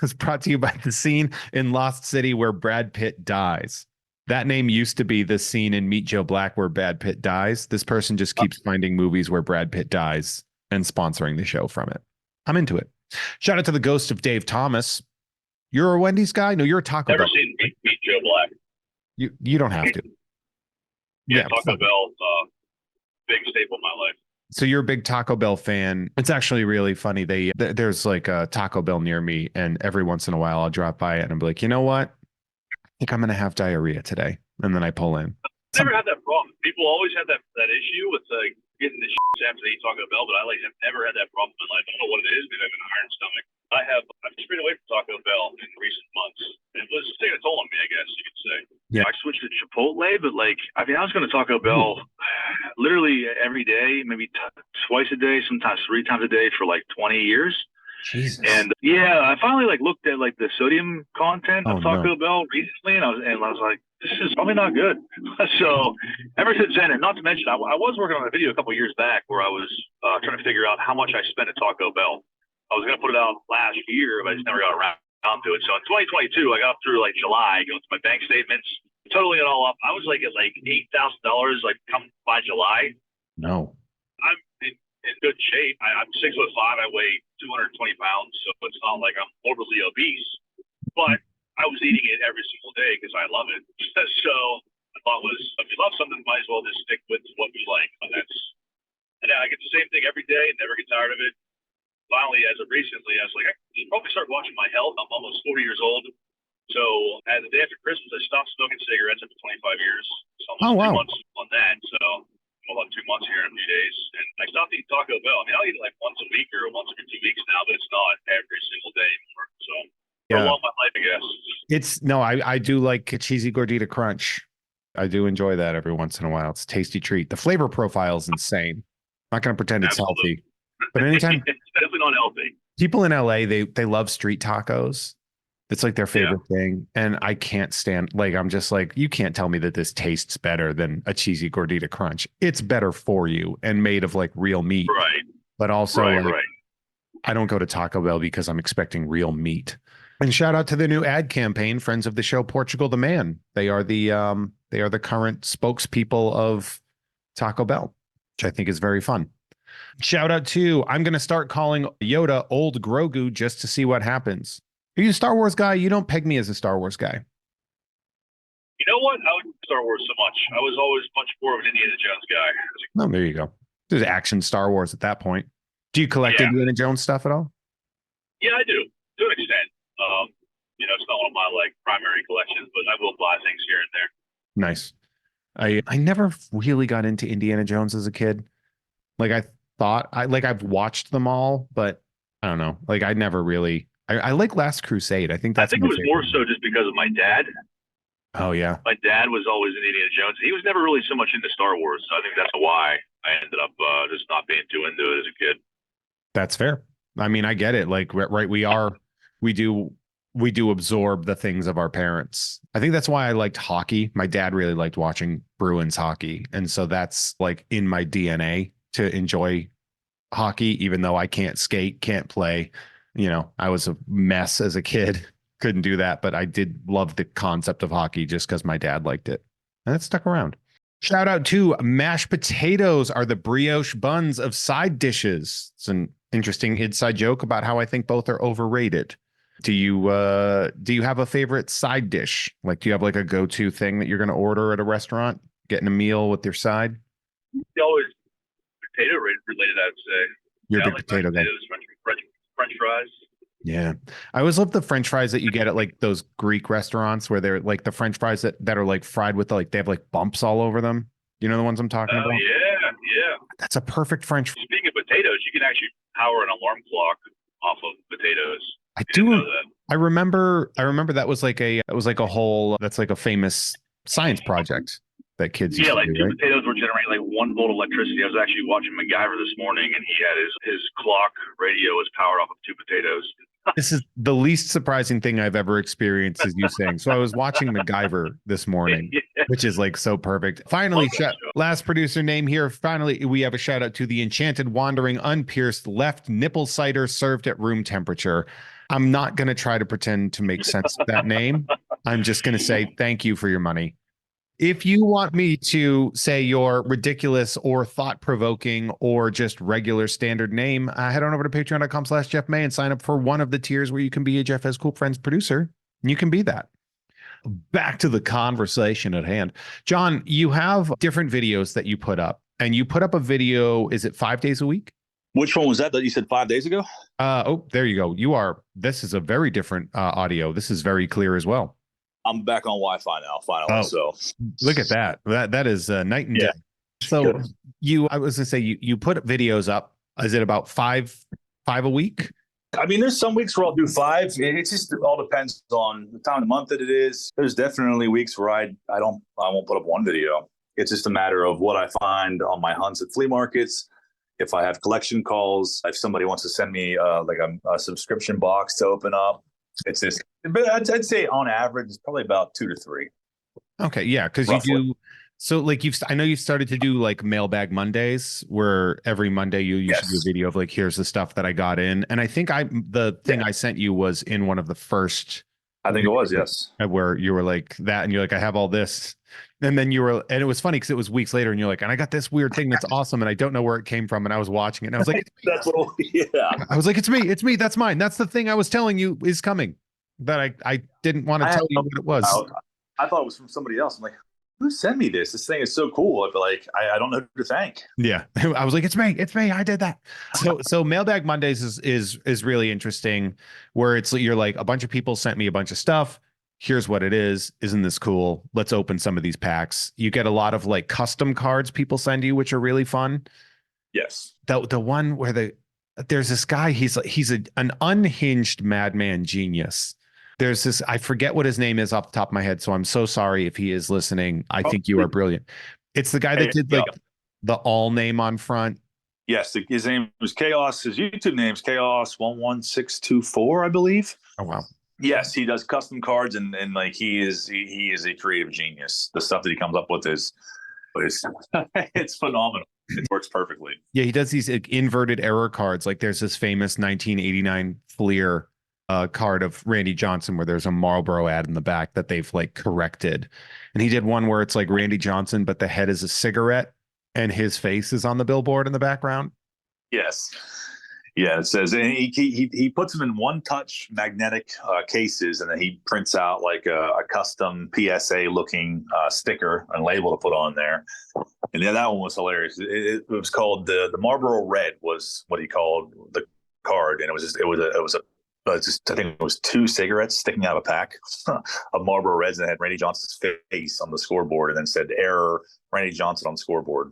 was brought to you by the scene in Lost City where Brad Pitt dies. That name used to be the scene in Meet Joe Black where Brad Pitt dies. This person just keeps finding movies where Brad Pitt dies and sponsoring the show from it. I'm into it. Shout out to the ghost of Dave Thomas. You're a Wendy's guy? No, you're a Taco Never Bell. seen Meet Joe Black. You don't have to. Yeah, Taco Bell, big staple in my life. So you're a big Taco Bell fan. It's actually really funny. There's like a Taco Bell near me, and every once in a while I'll drop by it and I'm like, you know what? I think I'm gonna have diarrhea today. And then I pull in. Never had that problem. People always have that issue with getting the shit after they eat Taco Bell, but I have never had that problem in my life. I don't know what it is. Maybe I have an iron stomach. I've strayed away from Taco Bell in recent months. It was taking a toll on me, I guess you could say. Yeah. I switched to Chipotle, but I was going to Taco Bell literally every day, maybe twice a day, sometimes 3 times a day for 20 years. Jesus. And yeah, I finally looked at the sodium content of Taco Bell recently, and I was like, this is probably not good. So ever since then, and not to mention, I was working on a video a couple of years back where I was trying to figure out how much I spent at Taco Bell. I was going to put it out last year, but I just never got around to it. So in 2022, I got up through July, going through my bank statements, totaling it all up. I was at $8,000 come by July. No. I'm in good shape. I'm 6'5". I weigh 220 pounds, so it's not like I'm morbidly obese. But I was eating it every single day because I love it. So I thought if you love something, might as well just stick with what you like. And I get the same thing every day and never get tired of it. Finally, as of recently, I was like, I should probably start watching my health. I'm almost 40 years old. So at the day after Christmas, I stopped smoking cigarettes after 25 years. So almost 2 months on that. So about 2 months here in a few days. And I stopped eating Taco Bell. I mean, I'll eat it once a week or once every 2 weeks now, but it's not every single day anymore. So for a long my life, I guess. I do like a cheesy gordita crunch. I do enjoy that every once in a while. It's a tasty treat. The flavor profile is insane. I'm not going to pretend it's healthy. But anytime it's definitely not healthy. People in LA, they love street tacos. It's their favorite thing. And I can't stand, I'm just you can't tell me that this tastes better than a cheesy gordita crunch. It's better for you and made of real meat. Right. But also I don't go to Taco Bell because I'm expecting real meat. And shout out to the new ad campaign, friends of the show, Portugal the Man. They are the current spokespeople of Taco Bell, which I think is very fun. Shout out to, I'm going to start calling Yoda old Grogu just to see what happens. Are you a Star Wars guy? You don't peg me as a Star Wars guy. You know what? I like Star Wars so much. I was always much more of an Indiana Jones guy. Oh, there you go. There's action Star Wars at that point. Do you collect Indiana Jones stuff at all? Yeah, I do, to an extent. It's not one of my primary collections, but I will buy things here and there. Nice. I never really got into Indiana Jones as a kid. I thought I've watched them all, but I don't know. I never really. I like Last Crusade. I think it was more so just because of my dad. Oh yeah. My dad was always in Indiana Jones. He was never really so much into Star Wars, so I think that's why I ended up just not being too into it as a kid. That's fair. I mean, I get it. Right, we do absorb the things of our parents. I think that's why I liked hockey. My dad really liked watching Bruins hockey, and so that's in my DNA to enjoy hockey, even though I can't skate, can't play. I was a mess as a kid, couldn't do that, but I did love the concept of hockey just because my dad liked it, and it stuck around. Shout out to mashed potatoes are the brioche buns of side dishes. It's an Interesting inside joke about how I think both are overrated. Do you have a favorite side dish? Like, do you have like a go-to thing that you're going to order at a restaurant, getting a meal with your side? It's always related, I would say. You're a Yeah, I big like mashed potato guy. potatoes, French fries. Yeah. I always love the French fries that you get at like those Greek restaurants where they're like the French fries that are like fried with like they have like bumps all over them. You know the ones I'm talking Oh about? yeah, yeah. That's a perfect French. Speaking of potatoes, you can actually power an alarm clock off of potatoes. I You didn't know do. that? I remember that was like a it was like a whole that's like a famous science project that kids used Yeah, to like do, two right? potatoes were generating like 1 volt of electricity. I was actually watching MacGyver this morning, and he had his clock radio was powered off of two potatoes. This is the least surprising thing I've ever experienced is you saying. So I was watching MacGyver this morning, Yeah, which is like so perfect. Finally, love that show. last producer name here. Finally, we have a shout out to the enchanted, wandering, unpierced left nipple cider served at room temperature. I'm not going to try to pretend to make sense of that name. I'm just going to say thank you for your money. If you want me to say your ridiculous or thought provoking or just regular standard name, head on over to patreon.com/Jeff May and sign up for one of the tiers where you can be a Jeff Has Cool Friends producer. And you can be that. Back to the conversation at hand. John, you have different videos that you put up, and you put up a video, is it 5 days a week? Which one was that you said 5 days ago? Oh, there you go. This is a very different audio. This is very clear as well. I'm back on Wi-Fi now, finally. Oh. So Look at that. That is night and Yeah. day. So I was gonna say you put videos up. Is it about five a week? I mean, there's some weeks where I'll do 5. It just all depends on the time of the month that it is. There's definitely weeks where I won't put up one video. It's just a matter of what I find on my hunts at flea markets. If I have collection calls, if somebody wants to send me like a subscription box to open up, it's just. But I'd say on average, it's probably about 2 to 3. Okay, yeah, because you do. So like I know you've started to do like mailbag Mondays, where every Monday you should do a video of like here's the stuff that I got in, and I think the thing I sent you was in one of the first. I think it was, yes. Where you were like that, and you're like, I have all this. And then and it was funny because it was weeks later, and you're like, and I got this weird thing that's awesome, and I don't know where it came from. And I was watching it, and I was like, that's what, yeah. I was like, it's me, that's mine. That's the thing I was telling you is coming. That I didn't want to tell you what it was. I thought it was from somebody else. I'm like, who sent me this? This thing is so cool. I feel like I don't know who to thank. Yeah, I was like, it's me. I did that. So Mailbag Mondays is really interesting, where you're like a bunch of people sent me a bunch of stuff. Here's what it is. Isn't this cool? Let's open some of these packs. You get a lot of like custom cards people send you, which are really fun. Yes. The one where there's this guy. He's an unhinged madman genius. There's this, I forget what his name is off the top of my head, so I'm so sorry if he is listening. I think you are brilliant. It's the guy that did like the all name on front. Yes, his name was Chaos. His YouTube name's Chaos11624, I believe. Oh wow. Yes, he does custom cards, and like he is a creative genius. The stuff that he comes up with is it's phenomenal. It works perfectly. Yeah, he does these like, inverted error cards. Like there's this famous 1989 Fleer card of Randy Johnson where there's a Marlboro ad in the back that they've like corrected. And he did one where it's like Randy Johnson, but the head is a cigarette and his face is on the billboard in the background. Yes. Yeah, it says, and he puts them in one-touch magnetic cases, and then he prints out like a custom PSA looking sticker and label to put on there. And yeah, that one was hilarious. It was called the Marlboro Red was what he called the card, and I think it was 2 cigarettes sticking out of a pack of Marlboro Reds, and it had Randy Johnson's face on the scoreboard, and then said "Error, Randy Johnson" on the scoreboard.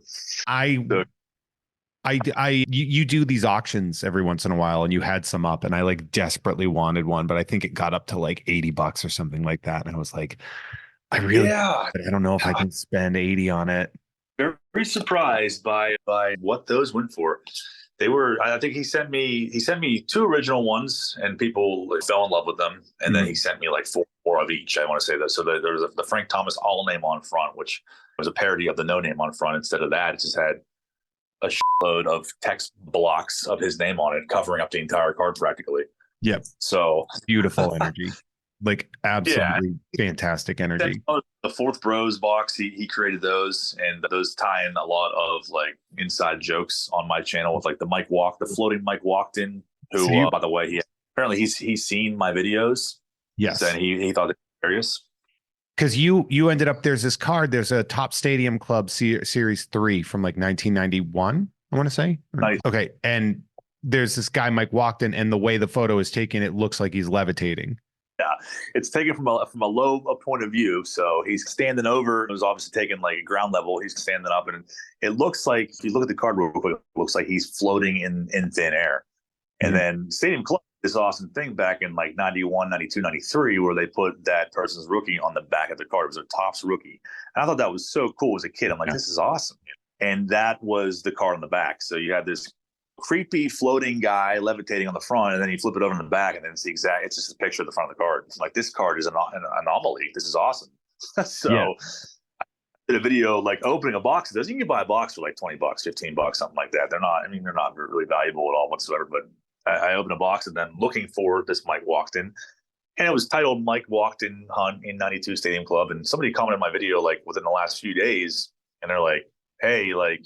You do these auctions every once in a while, and you had some up, and I like desperately wanted one, but I think it got up to like $80 or something like that, and I was like, I don't know if I can spend 80 on it. Very surprised by what those went for. They were, I think he sent me 2 original ones, and people fell in love with them. And then he sent me like 4 of each. I want to say that. So there was the Frank Thomas all name on front, which was a parody of the no name on front. Instead of that, it just had a shitload of text blocks of his name on it, covering up the entire card practically. Yep. So beautiful energy. Like absolutely fantastic energy. The Fourth Bros box, he created those, and those tie in a lot of like inside jokes on my channel with like the floating Mike Walkton, who So by the way, apparently he's seen my videos. Yes. And he thought it was hilarious. Because you ended up, there's this card, there's a Top Stadium Club Series 3 from like 1991, I want to say. Nice. Okay. And there's this guy, Mike Walkton, and the way the photo is taken, it looks like he's levitating. Yeah, it's taken from a low point of view. So he's standing over. It was obviously taken like ground level. He's standing up, and it looks like, if you look at the card real quick, it looks like he's floating in thin air. And then Stadium Club, this awesome thing back in like 91, 92, 93, where they put that person's rookie on the back of the card. It was their Topps rookie. And I thought that was so cool as a kid. I'm like, this is awesome. And that was the card on the back. So you had this creepy floating guy levitating on the front, and then you flip it over in the back, and then it's it's just a picture of the front of the card. It's like, this card is an anomaly. This is awesome. So I did a video like opening a box of those. You can buy a box for like $20, $15, something like that. They're not really valuable at all whatsoever, but I opened a box and then looking for this Mike Walkton, and it was titled Mike Walkton Hunt in 92 Stadium Club. And somebody commented on my video like within the last few days, and they're like, hey, like,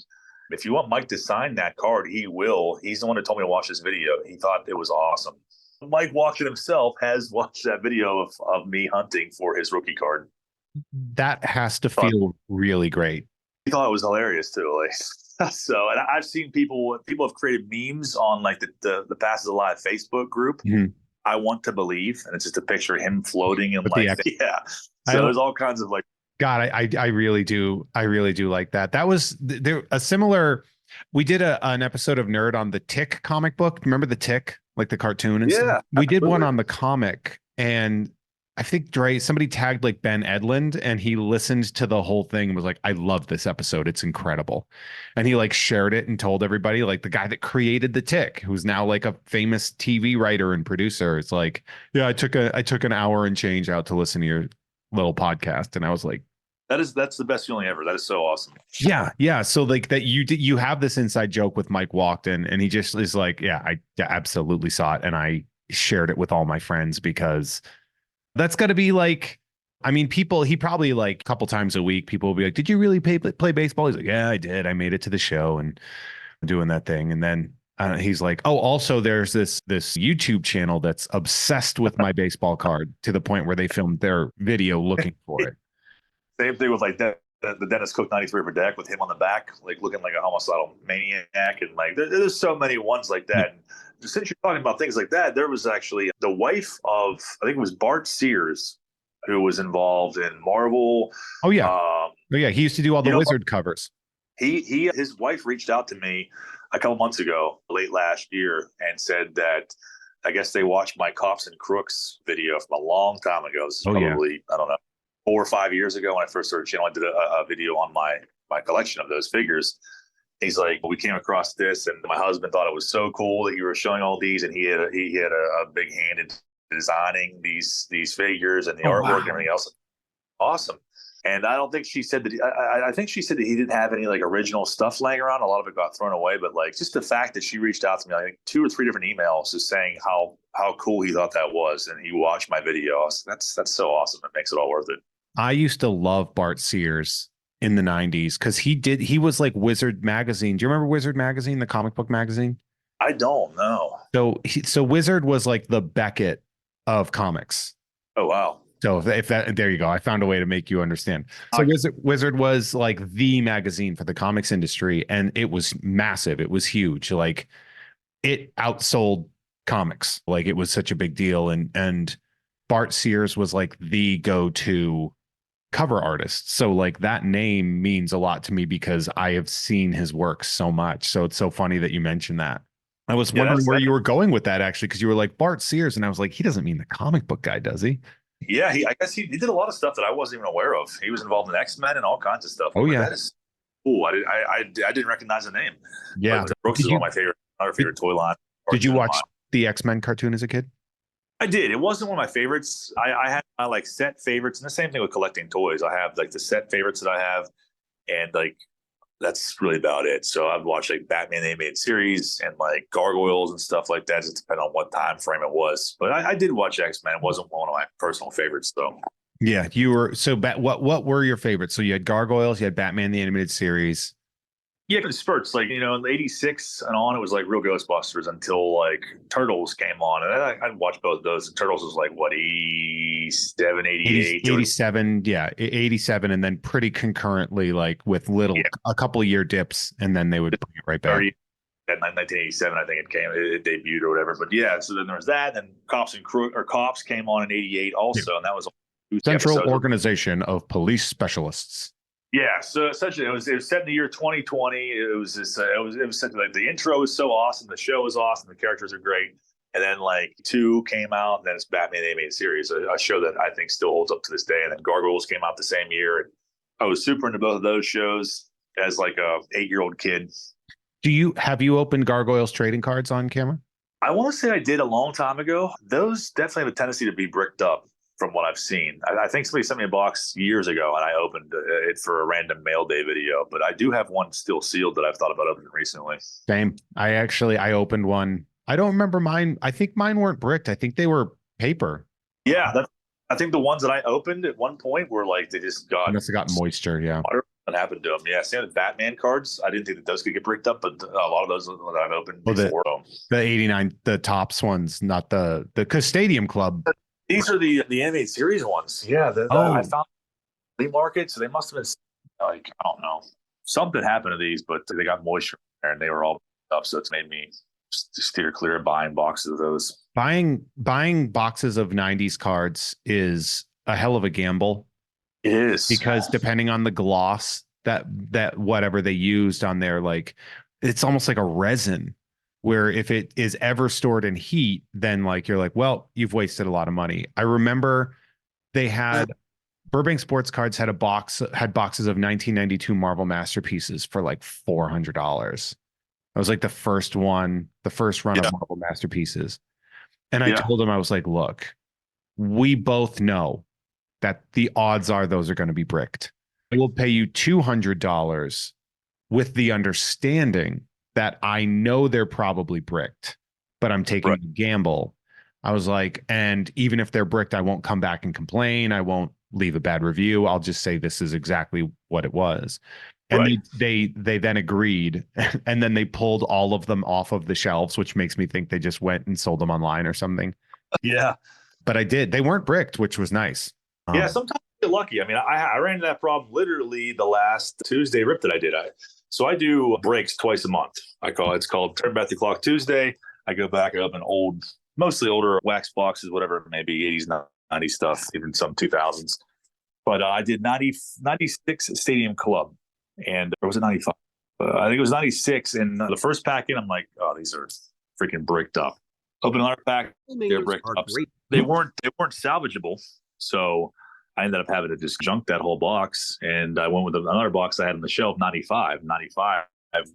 if you want Mike to sign that card, he will. He's the one who told me to watch this video. He thought it was awesome. Mike Walkton himself has watched that video of me hunting for his rookie card. That has to feel really great. He thought it was hilarious too. Like, so, and I've seen people have created memes on like the Passes Alive Facebook group. I want to believe, and it's just a picture of him floating and like, So there's all kinds of like. God, I really do. I really do like that. That was there a similar. We did an episode of Nerd on the Tick comic book. Remember the Tick, like the cartoon and stuff? We did one on the comic, and I think somebody tagged like Ben Edlund, and he listened to the whole thing and was like, I love this episode. It's incredible. And he like shared it and told everybody, like the guy that created the Tick, who's now like a famous TV writer and producer. It's like, yeah, I took an hour and change out to listen to your little podcast. And I was like, that's the best feeling ever. That is so awesome. Yeah. So like that you have this inside joke with Mike Walkton, and he just is like, I absolutely saw it, and I shared it with all my friends, because that's got to be like, I mean, he probably like a couple times a week, people will be like, did you really play baseball? He's like, yeah, I did. I made it to the show and doing that thing. And then he's like, oh, also there's this YouTube channel that's obsessed with my baseball card to the point where they filmed their video looking for it. Same thing with like the Dennis Cook 93 for deck with him on the back, like looking like a homicidal maniac. And like, there's so many ones like that. And since you're talking about things like that, there was actually the wife of, I think it was Bart Sears, who was involved in Marvel. Oh yeah. He used to do all the Wizard covers. His wife reached out to me a couple months ago, late last year, and said that I guess they watched my Cops and Crooks video from a long time ago. This is probably, I don't know, 4 or 5 years ago when I first started channel. I did a video on my collection of those figures. He's like, we came across this, and my husband thought it was so cool that you were showing all these, and he had a big hand in designing these figures and the artwork and everything else. Awesome. And I don't think she said that. I think she said that he didn't have any like original stuff laying around. A lot of it got thrown away, but like just the fact that she reached out to me, I think 2 or 3 different emails, just saying how cool he thought that was, and he watched my video. That's so awesome. It makes it all worth it. I used to love Bart Sears in the 90s because he was like Wizard Magazine. Do you remember Wizard Magazine, the comic book magazine? I don't know. So Wizard was like the Beckett of comics. Oh wow. So if that, there you go. I found a way to make you understand. So Wizard was like the magazine for the comics industry, and it was massive. It was huge. Like it outsold comics. Like it was such a big deal. And Bart Sears was like the go-to cover artist. So like that name means a lot to me because I have seen his work so much. So it's so funny that you mentioned that. I was wondering where you were going with that actually, because you were like Bart Sears, and I was like, he doesn't mean the comic book guy, does he? Yeah, I guess he did a lot of stuff that I wasn't even aware of. He was involved in X-Men and all kinds of stuff. Oh yeah, that is cool. I didn't recognize the name. Yeah, Brooks is one of my favorite toy line. Did you watch the X-Men cartoon as a kid? I did. It wasn't one of my favorites. I had my like set favorites, and the same thing with collecting toys. I have like the set favorites that I have, and like that's really about it. So I've watched like Batman the animated series and like Gargoyles and stuff like that. Just depending on what time frame it was. But I did watch X-Men. It wasn't one of my personal favorites though. Yeah, you were so what were your favorites? So you had Gargoyles, you had Batman the animated series. Yeah, it spurts. Like, in '86 and on, it was like real Ghostbusters until like Turtles came on. And I'd watch both of those. And Turtles was like, what, 87, 88? 87, yeah, 87, and then pretty concurrently, like with a couple of year dips, and then they would bring it right back. At 1987, I think it debuted or whatever. But yeah, so then there was that. And Cops came on in '88 also, and that was Central Organization of Police Specialists. Yeah, so essentially it was set in the year 2020. It was like the intro was so awesome, the show was awesome, the characters are great, and then like 2 came out, and then it's Batman the Animated Series, a show that I think still holds up to this day. And then Gargoyles came out the same year, and I was super into both of those shows as like a 8-year-old kid. Have you opened Gargoyles trading cards on camera? I want to say I did a long time ago. Those definitely have a tendency to be bricked up. From what I've seen, I think somebody sent me a box years ago, and I opened it for a random mail day video. But I do have one still sealed that I've thought about opening recently. Same. I opened one. I don't remember mine. I think mine weren't bricked. I think they were paper. Yeah, I think the ones that I opened at one point were like they just must have got moisture. Yeah, what happened to them? Yeah, same with Batman cards. I didn't think that those could get bricked up, but a lot of those that I've opened before. The 89, the Topps ones, not the Stadium Club. These are the animated series ones. Yeah, I found flea market, so they must have been like, I don't know, something happened to these, but they got moisture in there and they were all up. So it's made me steer clear of buying boxes of those. Buying boxes of 90s cards is a hell of a gamble. It is, because depending on the gloss that whatever they used on there, like it's almost like a resin. Where if it is ever stored in heat, then like you're like, well, you've wasted a lot of money. I remember they had Burbank Sports Cards had boxes of 1992 Marvel Masterpieces for like $400. I was like the first run of Marvel Masterpieces. And I told him, I was like, look, we both know that the odds are those are going to be bricked. I will pay you $200 with the understanding that I know they're probably bricked, but I'm taking a gamble. I was like, and even if they're bricked, I won't come back and complain. I won't leave a bad review. I'll just say this is exactly what it was. And they then agreed, and then they pulled all of them off of the shelves, which makes me think they just went and sold them online or something. Yeah. But I did. They weren't bricked, which was nice. Yeah, sometimes you get lucky. I mean, I ran into that problem literally the last Tuesday rip that I did. So I do breaks twice a month. It's called Turn Back the Clock Tuesday. I go back up an mostly older wax boxes, whatever, maybe 80s, 90s stuff, even some 2000s. But I did 96 Stadium Club, or was it 95? I think it was 96. And the first pack in, I'm like, oh, these are freaking bricked up. Open another pack, they're bricked up. They weren't salvageable. So I ended up having to just junk that whole box, and I went with another box I had on the shelf, 95. 95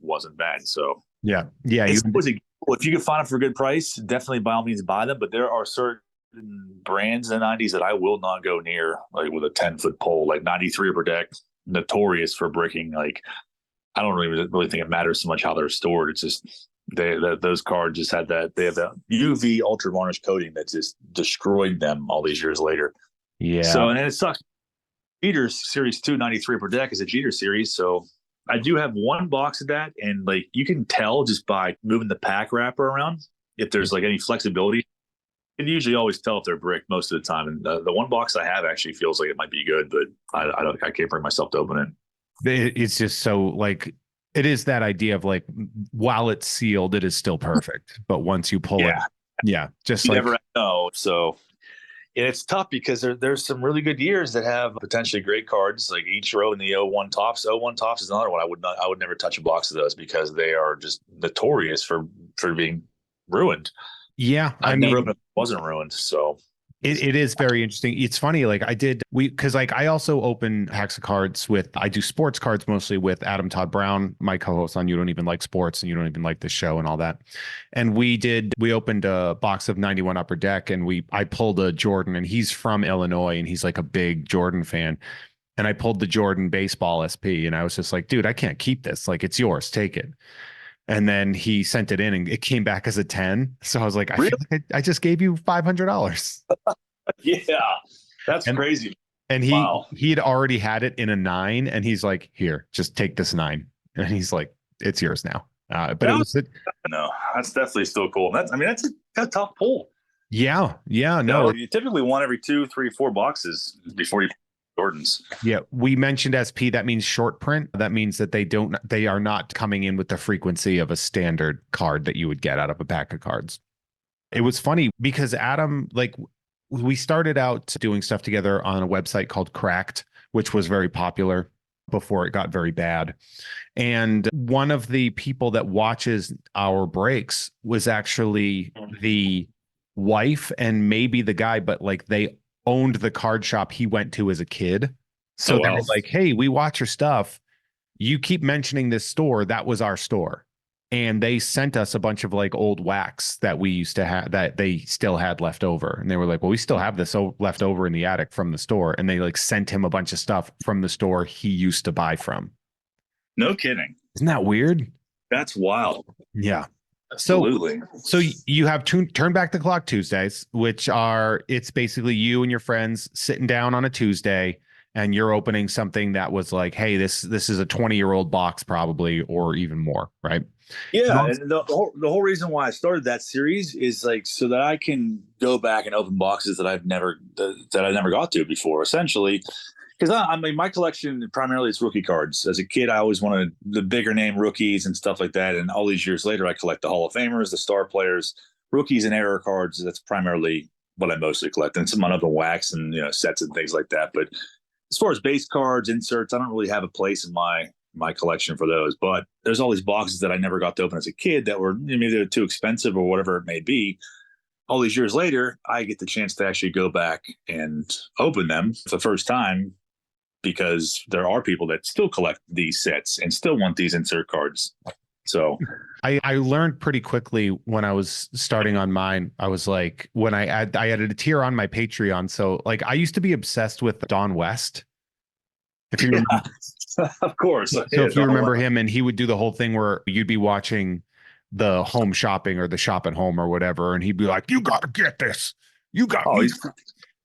wasn't bad. So yeah. If you can find them for a good price, definitely by all means buy them. But there are certain brands in the 90s that I will not go near, like with a 10-foot pole, like 93 Upper Deck, notorious for bricking. Like I don't really think it matters so much how they're stored. It's just those cards just had that. They have that UV ultra varnish coating that just destroyed them all these years later. Yeah. So, and then it sucks. Jeter Series 2 93 Upper Deck is a Jeter series. So I do have one box of that. And like, you can tell just by moving the pack wrapper around, if there's like any flexibility. You can usually always tell if they're bricked most of the time. And the one box I have actually feels like it might be good, but I can't bring myself to open it. It's just so like, it is that idea of like, while it's sealed, it is still perfect. But once you pull it, just you like, never know. So, and it's tough because there's some really good years that have potentially great cards, like Ichiro and the 01 Topps. 01 Topps is another one. I would never touch a box of those because they are just notorious for being ruined. Yeah, I never opened it wasn't ruined. So it is very interesting. It's funny, like I also open hacks of cards I do sports cards mostly with Adam Todd Brown, my co-host on You Don't Even Like Sports and You Don't Even Like the Show and all that. And we opened a box of 91 Upper Deck, and I pulled a Jordan, and he's from Illinois and he's like a big Jordan fan. and I pulled the Jordan baseball SP, and I was just like, dude, I can't keep this. Like, it's yours. Take it. And then he sent it in and it came back as a 10. So I was like, I Really? feel like I just gave you $500. Yeah, that's And crazy. and Wow. he had already had it in a 9, and he's like, here, just take this 9. And he's like, it's yours now. But That it was, was no, that's definitely still cool. That's a tough pull. yeah, No, no. you typically want every 2, 3, 4 boxes before you Jordans. Yeah, we mentioned SP. That means short print. That means that they are not coming in with the frequency of a standard card that you would get out of a pack of cards. It was funny because Adam, like, we started out doing stuff together on a website called Cracked, which was very popular before it got very bad. And one of the people that watches our breaks was actually the wife and maybe the guy, but like they owned the card shop he went to as a kid. So Oh, they wow. were like, hey, we watch your stuff. You keep mentioning this store. That was our store. And they sent us a bunch of like old wax that we used to have that they still had left over. And they were like, well, we still have this left over in the attic from the store. And they like sent him a bunch of stuff from the store he used to buy from. No kidding. Isn't that weird? That's wild. Yeah. So Absolutely. So you have Turn Back the Clock Tuesdays, which are, it's basically you and your friends sitting down on a Tuesday and you're opening something that was like, hey, this is a 20-year-old box probably, or even more, right? Yeah, and the whole reason why I started that series is like so that I can go back and open boxes that I never got to before. Essentially, because I mean, my collection primarily is rookie cards. As a kid, I always wanted the bigger name rookies and stuff like that. And all these years later, I collect the Hall of Famers, the star players, rookies, and error cards. That's primarily what I mostly collect, and some other wax and sets and things like that. But as far as base cards, inserts, I don't really have a place in my collection for those. But there's all these boxes that I never got to open as a kid that were maybe they're too expensive or whatever it may be. All these years later, I get the chance to actually go back and open them for the first time because there are people that still collect these sets and still want these insert cards. So I learned pretty quickly when I was starting on mine. I was like, when I added a tier on my Patreon. So like I used to be obsessed with Don West. If you remember, of course. so if you remember him, and he would do the whole thing where you'd be watching the home shopping or the shop at home or whatever, and he'd be like, "You got to get this. You got." Oh, he's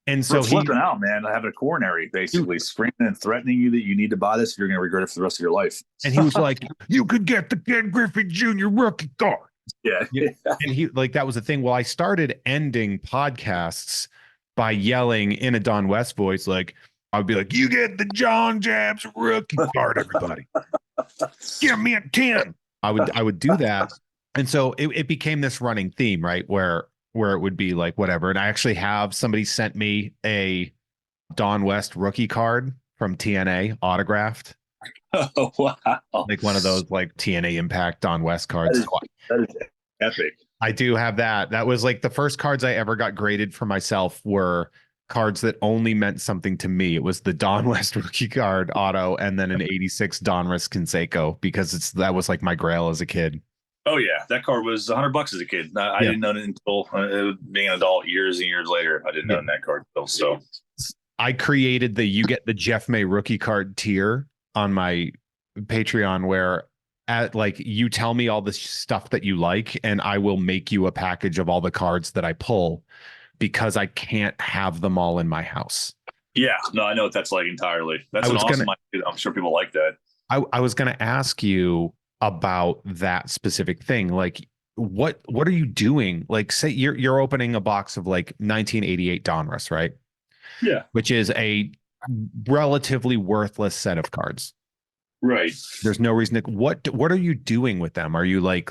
and so flipping out, man. Having a coronary, basically screaming and threatening you that you need to buy this, you're going to regret it for the rest of your life. And he was like, "You could get the Ken Griffey Jr. rookie card." Yeah. And he like that was the thing. Well, I started ending podcasts by yelling in a Don West voice, like I'd be like, "You get the John Jabs rookie card, everybody. Give me a 10." I would do that. And so it became this running theme, right? Where it would be like whatever. And I actually have somebody sent me a Don West rookie card from TNA autographed. Oh, wow. Like one of those like TNA Impact Don West cards. That is epic. I do have that. That was like the first cards I ever got graded for myself were cards that only meant something to me. It was the Don West rookie card auto and then an 86 Donruss Canseco because that was like my grail as a kid. Oh yeah, that card was $100 as a kid. I didn't know it until being an adult years and years later. I didn't own that card still. So I created the you get the Jeff May rookie card tier on my Patreon where at like you tell me all the stuff that you like and I will make you a package of all the cards that I pull because I can't have them all in my house. Yeah, no, I know what that's like entirely. That's an awesome idea. I'm sure people like that. I was going to ask you about that specific thing. Like what are you doing? Like say you're opening a box of like 1988 Donruss, right? Yeah. Which is a relatively worthless set of cards. Right. There's no reason to, what are you doing with them? Are you like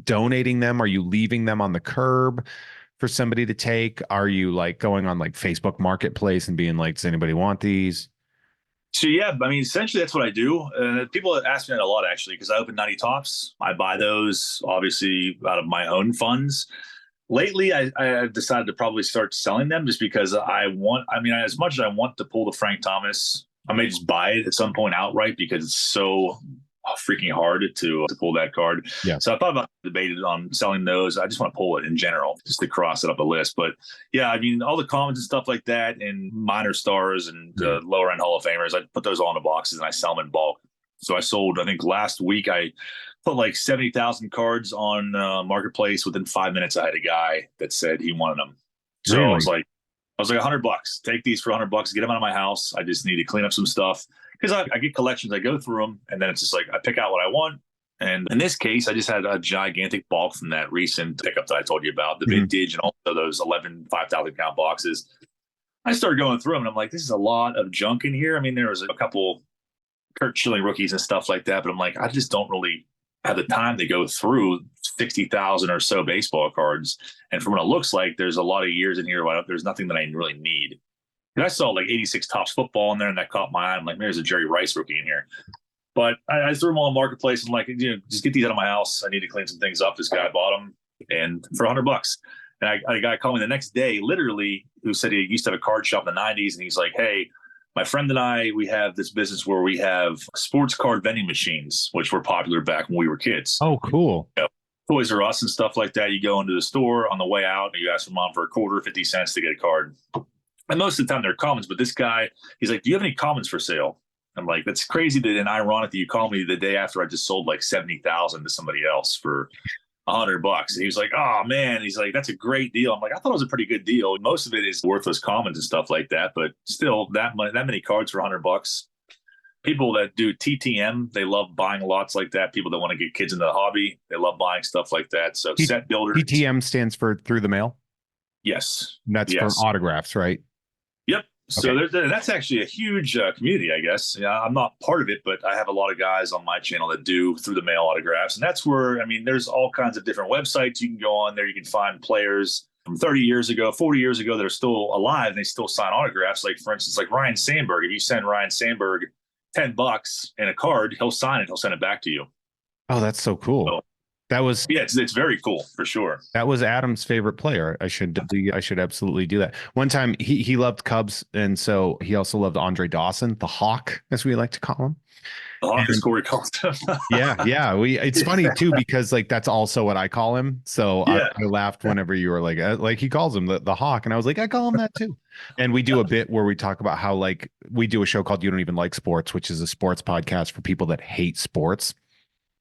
donating them? Are you leaving them on the curb for somebody to take? Are you like going on like Facebook Marketplace and being like, does anybody want these? So yeah, I mean, essentially that's what I do. And people ask me that a lot actually, because I open 90 Tops. I buy those obviously out of my own funds. Lately, I've decided to probably start selling them just because as much as I want to pull the Frank Thomas, I may just buy it at some point outright because it's so freaking hard to pull that card. Yeah. So I thought about debated on selling those. I just want to pull it in general, just to cross it up the list. But yeah, I mean, all the commons and stuff like that, and minor stars and lower end Hall of Famers, I put those all in the boxes and I sell them in bulk. So I sold, I think last week I put like 70,000 cards on Marketplace. Within 5 minutes, I had a guy that said he wanted them. So Really? I was like $100. Take these for $100. Get them out of my house. I just need to clean up some stuff because I get collections. I go through them, and then it's just like I pick out what I want. And in this case, I just had a gigantic bulk from that recent pickup that I told you about, the vintage, and also those 11 5,000 count boxes. I started going through them, and I'm like, this is a lot of junk in here. I mean, there was a couple Curt Schilling rookies and stuff like that, but I'm like, I just don't really have the time to go through 60,000 or so baseball cards. And from what it looks like, there's a lot of years in here. There's nothing that I really need. And I saw like 86 Topps football in there, and that caught my eye. I'm like, there's a Jerry Rice rookie in here. But I threw them all in Marketplace. I'm like, just get these out of my house. I need to clean some things up. This guy bought them, and for $100. And a guy called me the next day, literally, who said he used to have a card shop in the 90s. And he's like, hey, my friend and I, we have this business where we have sports card vending machines, which were popular back when we were kids. Oh, cool. Toys R Us and stuff like that. You go into the store on the way out, and you ask your mom for a quarter, 50 cents to get a card. And most of the time they're commons, but this guy, he's like, do you have any commons for sale? I'm like, that's crazy and ironic that you call me the day after I just sold like 70,000 to somebody else for $100. And he was like, oh man, he's like, that's a great deal. I'm like, I thought it was a pretty good deal. Most of it is worthless commons and stuff like that, but still that many cards for $100. People that do TTM, they love buying lots like that. People that want to get kids into the hobby, they love buying stuff like that. So set builders. TTM stands for through the mail. Yes. And that's for autographs, right? Yep. So that's actually a huge community, I guess. Yeah, I'm not part of it, but I have a lot of guys on my channel that do through the mail autographs. And that's where, I mean, there's all kinds of different websites you can go on there. You can find players from 30 years ago, 40 years ago that are still alive, and they still sign autographs. Like, for instance, like Ryan Sandberg. If you send Ryan Sandberg $10 and a card, he'll sign it. He'll send it back to you. Oh, that's so cool. So, it's very cool for sure. That was Adam's favorite player. I should absolutely do that. One time he loved Cubs, and so he also loved Andre Dawson, the Hawk, as we like to call him. The Hawk is Corey Colton. yeah. It's funny too, because like that's also what I call him. So I laughed whenever you were like he calls him the Hawk, and I was like, I call him that too. And we do a bit where we talk about how like we do a show called You Don't Even Like Sports, which is a sports podcast for people that hate sports.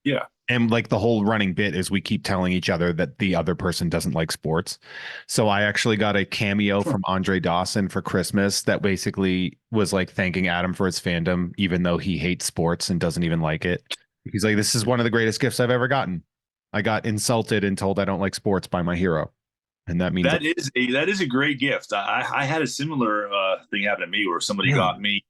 Yeah. And like the whole running bit is we keep telling each other that the other person doesn't like sports. So I actually got a cameo from Andre Dawson for Christmas that basically was like thanking Adam for his fandom, even though he hates sports and doesn't even like it. He's like, this is one of the greatest gifts I've ever gotten. I got insulted and told I don't like sports by my hero. And that means that is a great gift. I had a similar thing happen to me where somebody got me.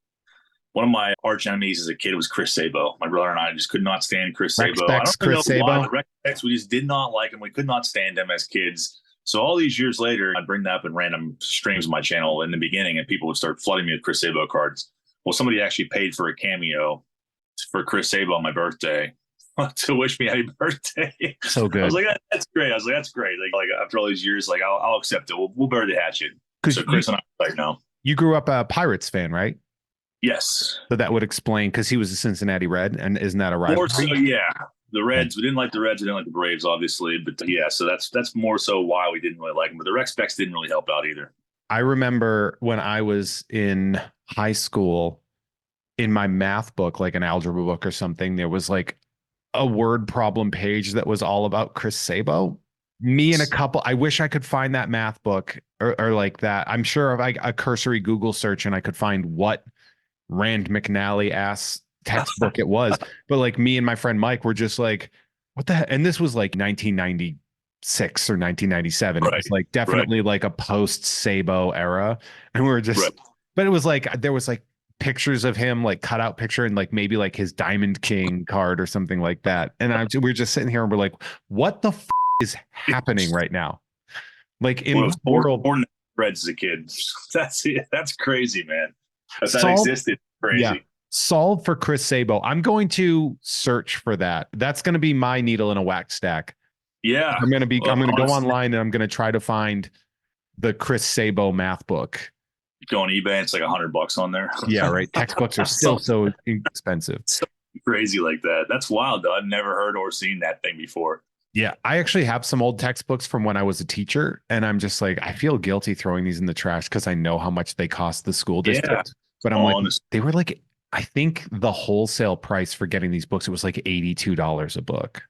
One of my arch enemies as a kid was Chris Sabo. My brother and I just could not stand Chris Sabo. I don't know why. The Rex, we just did not like him. We could not stand him as kids. So all these years later, I'd bring that up in random streams of my channel in the beginning, and people would start flooding me with Chris Sabo cards. Well, somebody actually paid for a cameo for Chris Sabo on my birthday to wish me happy birthday. So good. I was like, that's great. That's great. Like after all these years, like I'll accept it. We'll bury the hatchet. So Chris and I are like, no. You grew up a Pirates fan, right? Yes. So that would explain, because he was a Cincinnati Red, and isn't that a rivalry? More so, yeah. The Reds, we didn't like the Reds, we didn't like the Braves, obviously, but yeah, so that's more so why we didn't really like them. But the Red Specs didn't really help out either. I remember when I was in high school, in my math book, like an algebra book or something, there was like a word problem page that was all about Chris Sabo. Me and I wish I could find that math book or like that. I'm sure if a cursory Google search and I could find what Rand McNally ass textbook it was, but like me and my friend Mike were just like, what the heck? And this was like 1996 or 1997. Right. It was like definitely like a post Sabo era, and we were just but it was like there was like pictures of him, like cutout picture, and like maybe like his Diamond King card or something like that, and we're just sitting here and we're like, what the is happening right now? Like in born Reds as a kid. That's crazy, man. That existed. Crazy. Yeah. Solve for Chris Sabo. I'm going to search for that. That's going to be my needle in a wax stack. Yeah. I'm going to go online, and I'm going to try to find the Chris Sabo math book. Go on eBay, it's like $100 on there. Yeah, right. Textbooks are still so expensive. crazy like that. That's wild though. I've never heard or seen that thing before. Yeah, I actually have some old textbooks from when I was a teacher, and I'm just like, I feel guilty throwing these in the trash because I know how much they cost the school Yeah. district. But I'm like, Honestly. they were like, I think the wholesale price for getting these books, it was like $82 a book.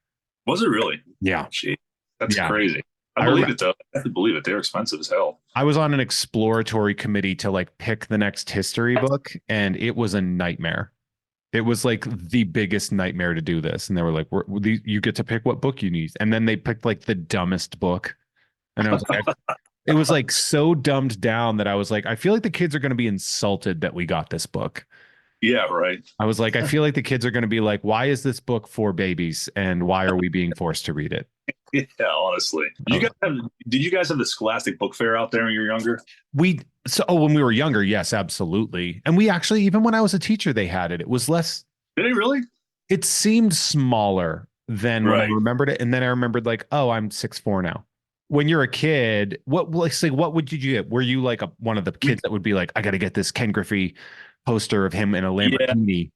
Was it really? Yeah. Gee, that's Yeah. crazy. I I believe remember- it though. I have to believe it. They're expensive as hell. I was on an exploratory committee to like pick the next history book, and it was a nightmare. It was like the biggest nightmare to do this. And they were like, you get to pick what book you need. And then they picked like the dumbest book. And I was like, it was like so dumbed down that I was like, I feel like the kids are going to be insulted that we got this book. Yeah, right. I was like, I feel like the kids are going to be like, why is this book for babies? And why are we being forced to read it? Yeah, honestly. Did you guys have the Scholastic Book Fair out there when you were younger? When we were younger, yes, absolutely. And we actually, even when I was a teacher, they had it. It was less. Did it really? It seemed smaller than when I Right. remembered it. And then I remembered like, oh, I'm 6'4" now. When you're a kid, what would you get? Were you like one of the kids that would be like, I got to get this Ken Griffey poster of him in a Lamborghini?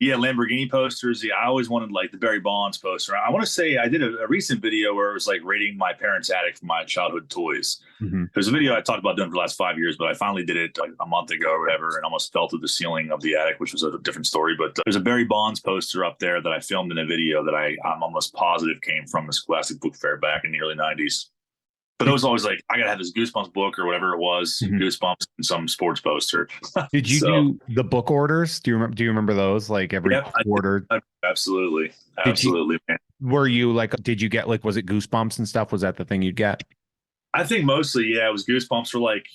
Yeah, Lamborghini posters. Yeah, I always wanted like the Barry Bonds poster. I want to say I did a recent video where it was like rating my parents' attic for my childhood toys. Mm-hmm. There's a video I talked about doing for the last 5 years, but I finally did it like a month ago or whatever, and almost fell through the ceiling of the attic, which was a different story. But there's a Barry Bonds poster up there that I filmed in a video that I'm almost positive came from the Scholastic Book Fair back in the early 90s. But it was always like, I got to have this Goosebumps book or whatever it was, Mhm. Goosebumps and some sports poster. Did you do the book orders? Do you remember those? Like every Yep, I did. quarter? Absolutely. Absolutely, man. Were you like, did you get like, was it Goosebumps and stuff? Was that the thing you'd get? I think mostly, yeah, it was Goosebumps for like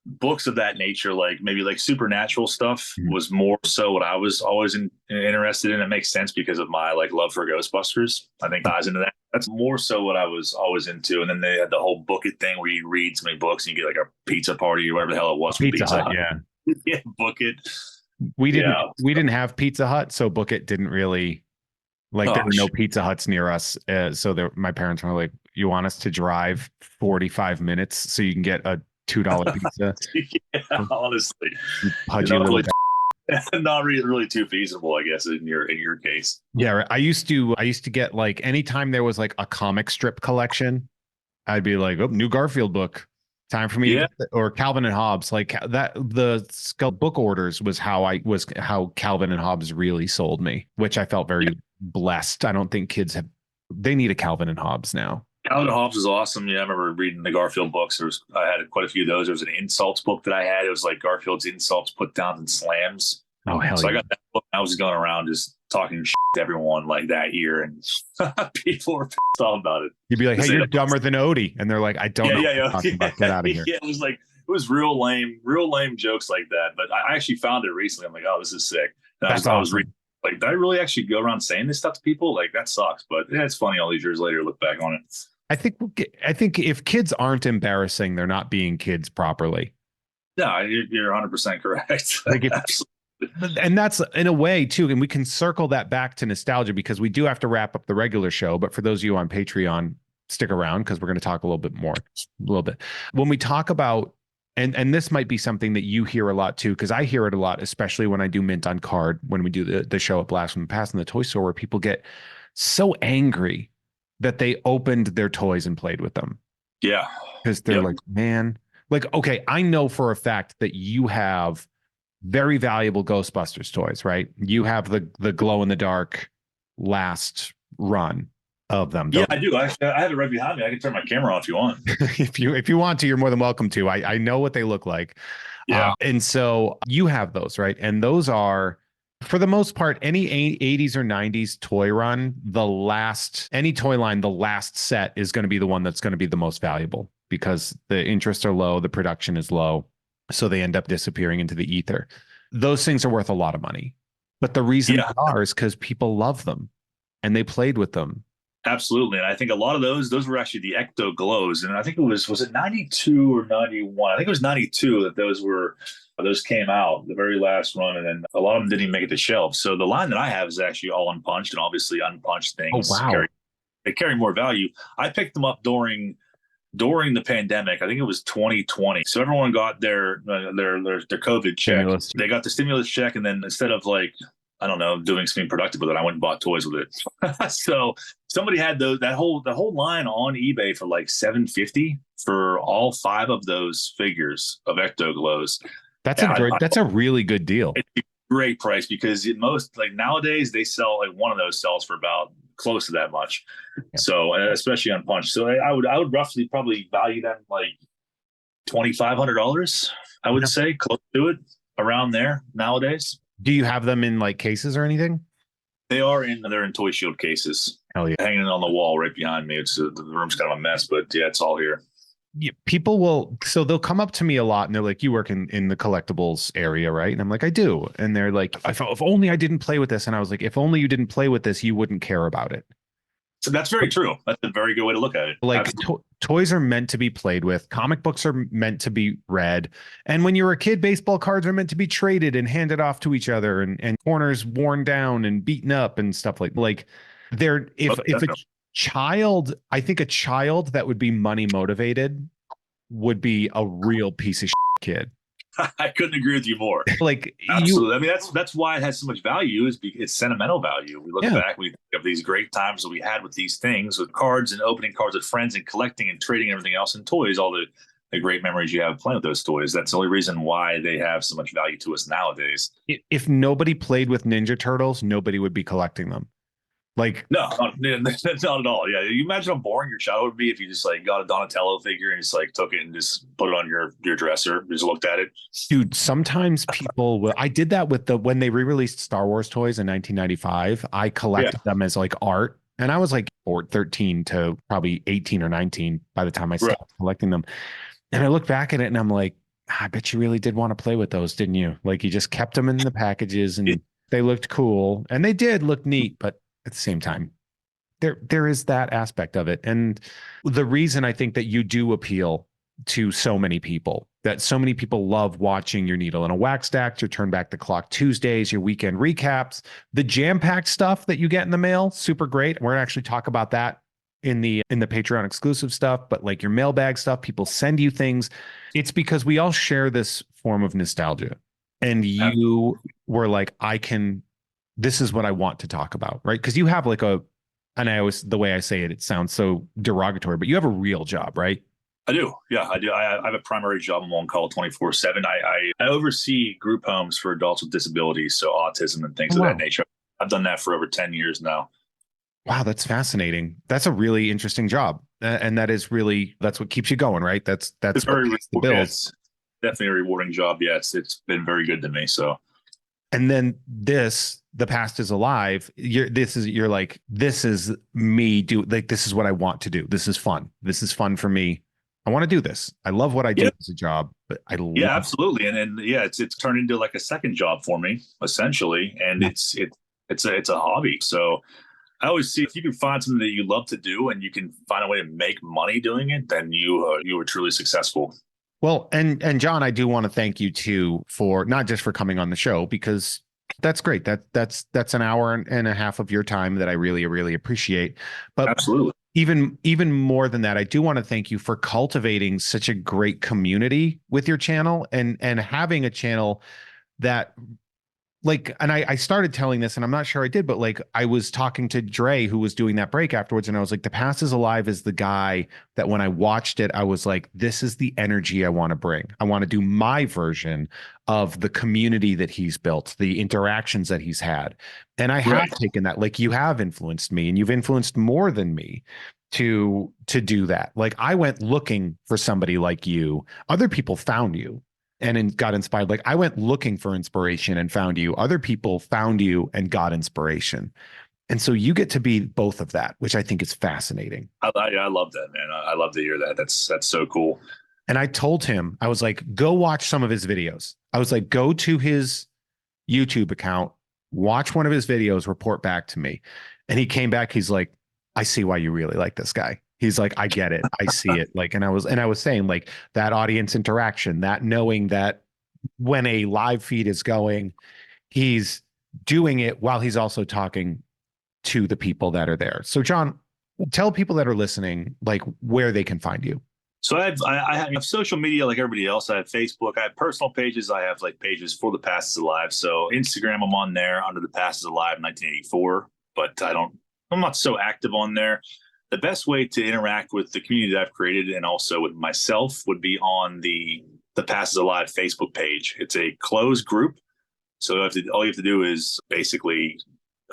books of that nature, like maybe like supernatural stuff Mhm. was more so what I was always interested in. It makes sense because of my like love for Ghostbusters. I think ties into that. That's more so what I was always into. And then they had the whole book it thing where you read so many books and you get like a pizza party or whatever the hell it was. From Pizza Hut, yeah. Yeah, book it. We Yeah. didn't have Pizza Hut, so Book It didn't really like. There were no Pizza Huts near us, so my parents were like, "You want us to drive 45 minutes so you can get a $2 pizza?" Yeah, honestly, Pudgy not little really, guy. not really too feasible, I guess, in your case. Yeah, right. I used to get like anytime there was like a comic strip collection, I'd be like, "Oh, new Garfield book, time for me." Yeah. Or Calvin and Hobbes, like that. The Skull book orders was how Calvin and Hobbes really sold me, which I felt very blessed. I don't think kids they need a Calvin and Hobbes now. Calvin and Hobbes is awesome. Yeah, I remember reading the Garfield books. I had quite a few of those. There was an insults book that I had. It was like Garfield's insults, put downs, and slams. Oh hell So yeah! I got that book. I was going around just talking shit to everyone like that year, and people were pissed off about it. You'd be like, "Hey, Say you're that. dumber than Odie," and they're like, "I don't know what you're talking about. Get out of here." Yeah, it was real lame jokes like that. But I actually found it recently. I'm like, oh, this is sick. And That's I was awesome. reading, like, did I really actually go around saying this stuff to people? Like, that sucks. But yeah, it's funny all these years later, look back on it. I think if kids aren't embarrassing, they're not being kids properly. No, you're 100% correct. Like if- Absolutely. And that's in a way too, and we can circle that back to nostalgia because we do have to wrap up the regular show. But for those of you on Patreon, stick around because we're going to talk a little bit more, when we talk about, and this might be something that you hear a lot too, because I hear it a lot, especially when I do Mint on Card, when we do the show at Blast from the Past in the toy store, where people get so angry that they opened their toys and played with them. Yeah. Because they're Yep. like, man, like, okay, I know for a fact that you have very valuable Ghostbusters toys, right? You have the glow in the dark last run of them. Yeah, don't I do. I have it right behind me. I can turn my camera on if you want. you? If you want to, you're more than welcome to. I know what they look like. Yeah. And so you have those, right? And those are, for the most part, any 80s or 90s toy run, any toy line, the last set is going to be the one that's going to be the most valuable because the interests are low, the production is low. So they end up disappearing into the ether. Those things are worth a lot of money. But the reason they are is because people love them and they played with them. Absolutely. And I think a lot of those were actually the Ecto Glows. And I think was it 92 or 91? I think it was 92 that those came out, the very last run. And then a lot of them didn't even make it to shelves. So the line that I have is actually all unpunched, and obviously unpunched things they carry more value. I picked them up during the pandemic. I think it was 2020. So everyone got their COVID check. Stimulus. They got the stimulus check, and then instead of like I don't know, doing something productive with it. I went and bought toys with it. So somebody had that whole line on eBay for like $750 for all 5 of those figures of Ectoglows. That's a really good deal. It's a great price because most like nowadays they sell like one of those sells for about close to that much. Yeah. So especially on Punch. So I would roughly probably value them like $2,500. I would say close to it, around there nowadays. Do you have them in like cases or anything? They're in Toy Shield cases. Hell yeah. Hanging on the wall right behind me. It's the room's kind of a mess, but yeah, it's all here. Yeah, so they'll come up to me a lot and they're like, you work in the collectibles area, right? And I'm like, I do. And they're like, if only I didn't play with this. And I was like, if only you didn't play with this, you wouldn't care about it. So that's very true. That's a very good way to look at it. Like toys are meant to be played with. Comic books are meant to be read. And when you're a kid, baseball cards are meant to be traded and handed off to each other, and corners worn down and beaten up and stuff like they're if a child, I think a child that would be money motivated would be a real piece of kid. I couldn't agree with you more. Like, absolutely. I mean, that's why it has so much value, is because it's sentimental value. We look back, we think of these great times that we had with these things, with cards and opening cards with friends and collecting and trading everything else, and toys, all the great memories you have playing with those toys. That's the only reason why they have so much value to us nowadays. If nobody played with Ninja Turtles, nobody would be collecting them. Like, no, not at all. Yeah, you imagine how boring your childhood would be if you just like got a Donatello figure and just like took it and just put it on your dresser, just looked at it. Dude, sometimes people will. I did that with when they re-released Star Wars toys in 1995. I collected them as like art, and I was like 13 to probably 18 or 19 by the time I stopped collecting them. And I look back at it and I'm like, I bet you really did want to play with those, didn't you? Like, you just kept them in the packages and they looked cool, and they did look neat, but at the same time, there is that aspect of it. And the reason I think that you do appeal to so many people, that so many people love watching your Needle in a Wax Stack, your Turn Back the Clock Tuesdays, your weekend recaps, the jam-packed stuff that you get in the mail, super great. We're gonna actually talk about that in the Patreon exclusive stuff, but like your mailbag stuff, people send you things. It's because we all share this form of nostalgia. And you were like, this is what I want to talk about, right? Because you have like and the way I say it, it sounds so derogatory, but you have a real job, right? I do. Yeah, I do. I have a primary job. I'm on call 24/7. I oversee group homes for adults with disabilities, so autism and things of that nature. I've done that for over 10 years now. Wow, that's fascinating. That's a really interesting job. And that's what keeps you going, right? That's very the bills. It's definitely a rewarding job. Yeah, it's been very good to me. So, and then The Past is Alive. This is me this is what I want to do. This is fun. This is fun for me. I want to do this. I love what I do as a job, but absolutely. And it's turned into like a second job for me, essentially. And it's a hobby. So I always see, if you can find something that you love to do and you can find a way to make money doing it, then you are truly successful. Well, and John, I do want to thank you too for not just for coming on the show, because that's great. That's an hour and a half of your time that I really, really appreciate. But absolutely, even more than that, I do want to thank you for cultivating such a great community with your channel and having a channel that, like, and I started telling this, and I'm not sure I did, but like, I was talking to Dre, who was doing that break afterwards, and I was like, The Past is Alive is the guy that when I watched it, I was like, this is the energy I want to bring. I want to do my version of the community that he's built, the interactions that he's had. And I have taken that, like, you have influenced me, and you've influenced more than me to do that. Like, I went looking for somebody like you. Other people found you and got inspired. Like, I went looking for inspiration and found you. Other people found you and got inspiration. And so you get to be both of that, which I think is fascinating. I love that, man. I love to hear that. That's so cool. And I told him, I was like, go watch some of his videos. I was like, go to his YouTube account, watch one of his videos, report back to me. And he came back. He's like, I see why you really like this guy. He's like, I get it. I see it. Like, and I was saying, like, that audience interaction, that knowing that when a live feed is going, he's doing it while he's also talking to the people that are there. So John, tell people that are listening, like, where they can find you. So I have social media like everybody else. I have Facebook. I have personal pages. I have like pages for the Passes Alive. So Instagram, I'm on there under the Passes Alive 1984, but I'm not so active on there. The best way to interact with the community that I've created and also with myself would be on the Passes Alive Facebook page. It's a closed group. So all you have to do is basically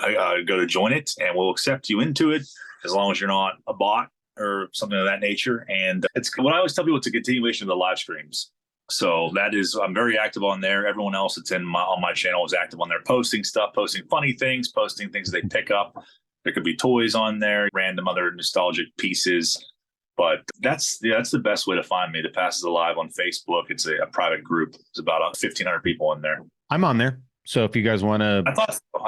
go to join it, and we'll accept you into it as long as you're not a bot or something of that nature. And it's what I always tell people, it's a continuation of the live streams. So I'm very active on there. Everyone else that's on my channel is active on there, posting stuff, posting funny things, posting things they pick up. There could be toys on there, random other nostalgic pieces. But that's the best way to find me. The Passes Alive on Facebook. It's a private group. It's about 1,500 people in there. I'm on there. So if you guys want to, I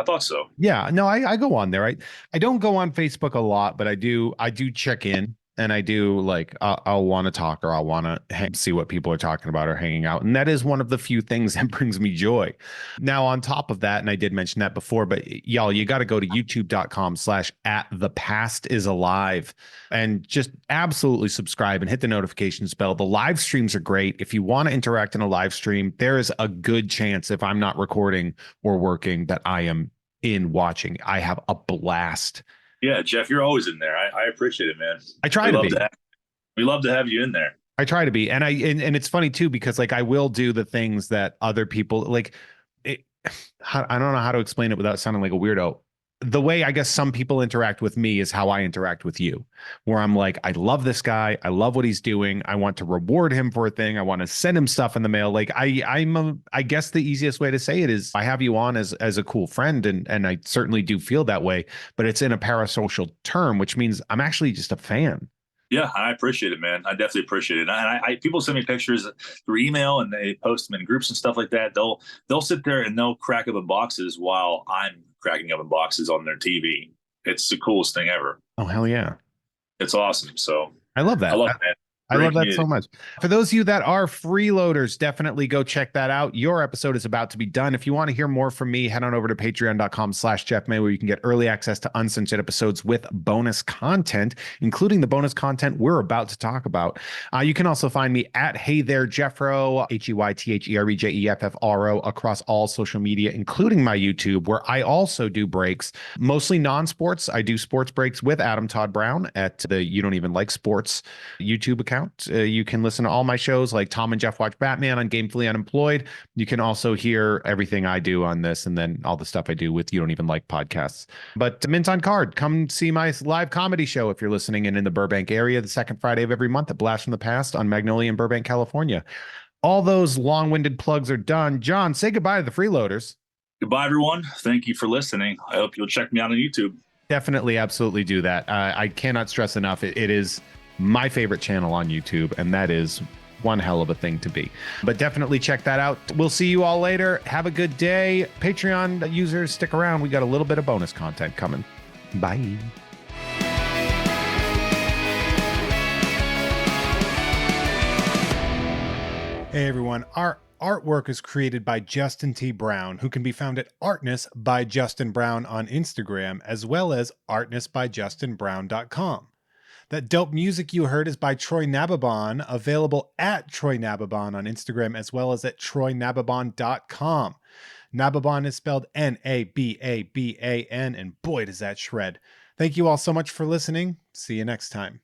thought so. Yeah, no, I go on there. I don't go on Facebook a lot, but I do check in, and I do like I'll want to talk, or I'll want to see what people are talking about or hanging out. And that is one of the few things that brings me joy. Now, on top of that, and I did mention that before, but y'all, you got to go to youtube.com/@thepastisalive and just absolutely subscribe and hit the notifications bell. The live streams are great. If you want to interact in a live stream, there is a good chance, if I'm not recording or working, that I am in watching. I have a blast. Yeah, Jeff, you're always in there. I appreciate it, man. I try to be. We love to have you in there. I try to be. And it's funny too, because like I will do the things that other people like. I don't know how to explain it without sounding like a weirdo. The way I guess some people interact with me is how I interact with you, where I'm like, I love this guy. I love what he's doing. I want to reward him for a thing. I want to send him stuff in the mail. Like I guess the easiest way to say it is I have you on as a cool friend. And I certainly do feel that way, but it's in a parasocial term, which means I'm actually just a fan. Yeah, I appreciate it, man. I definitely appreciate it. And people send me pictures through email, and they post them in groups and stuff like that. They'll sit there and they'll crack open boxes while I'm cracking open boxes on their TV. It's the coolest thing ever. Oh, hell yeah. It's awesome. So I love that. I love that. I love that so much. For those of you that are freeloaders, definitely go check that out. Your episode is about to be done. If you want to hear more from me, head on over to patreon.com/Jeff May, where you can get early access to uncensored episodes with bonus content, including the bonus content we're about to talk about. You can also find me at Hey There Jeffro, HeyThereJeffro, across all social media, including my YouTube, where I also do breaks, mostly non-sports. I do sports breaks with Adam Todd Brown at the You Don't Even Like Sports YouTube account. You can listen to all my shows like Tom and Jeff Watch Batman on Gamefully Unemployed. You can also hear everything I do on this, and then all the stuff I do with You Don't Even Like podcasts. But Mint on Card, come see my live comedy show if you're listening in the Burbank area, the second Friday of every month at Blast from the Past on Magnolia in Burbank, California. All those long-winded plugs are done. John, say goodbye to the freeloaders. Goodbye, everyone. Thank you for listening. I hope you'll check me out on YouTube. Definitely, absolutely do that. I cannot stress enough. It is my favorite channel on YouTube, and that is one hell of a thing to be. But definitely check that out. We'll see you all later. Have a good day. Patreon users, stick around. We got a little bit of bonus content coming. Bye. Hey everyone, our artwork is created by Justin T. Brown, who can be found at Artness by Justin Brown on Instagram, as well as artnessbyjustinbrown.com. That dope music you heard is by Troy Nababon, available at Troy Nababon on Instagram, as well as at troynababon.com. Nababon is spelled Nababan, and boy, does that shred. Thank you all so much for listening. See you next time.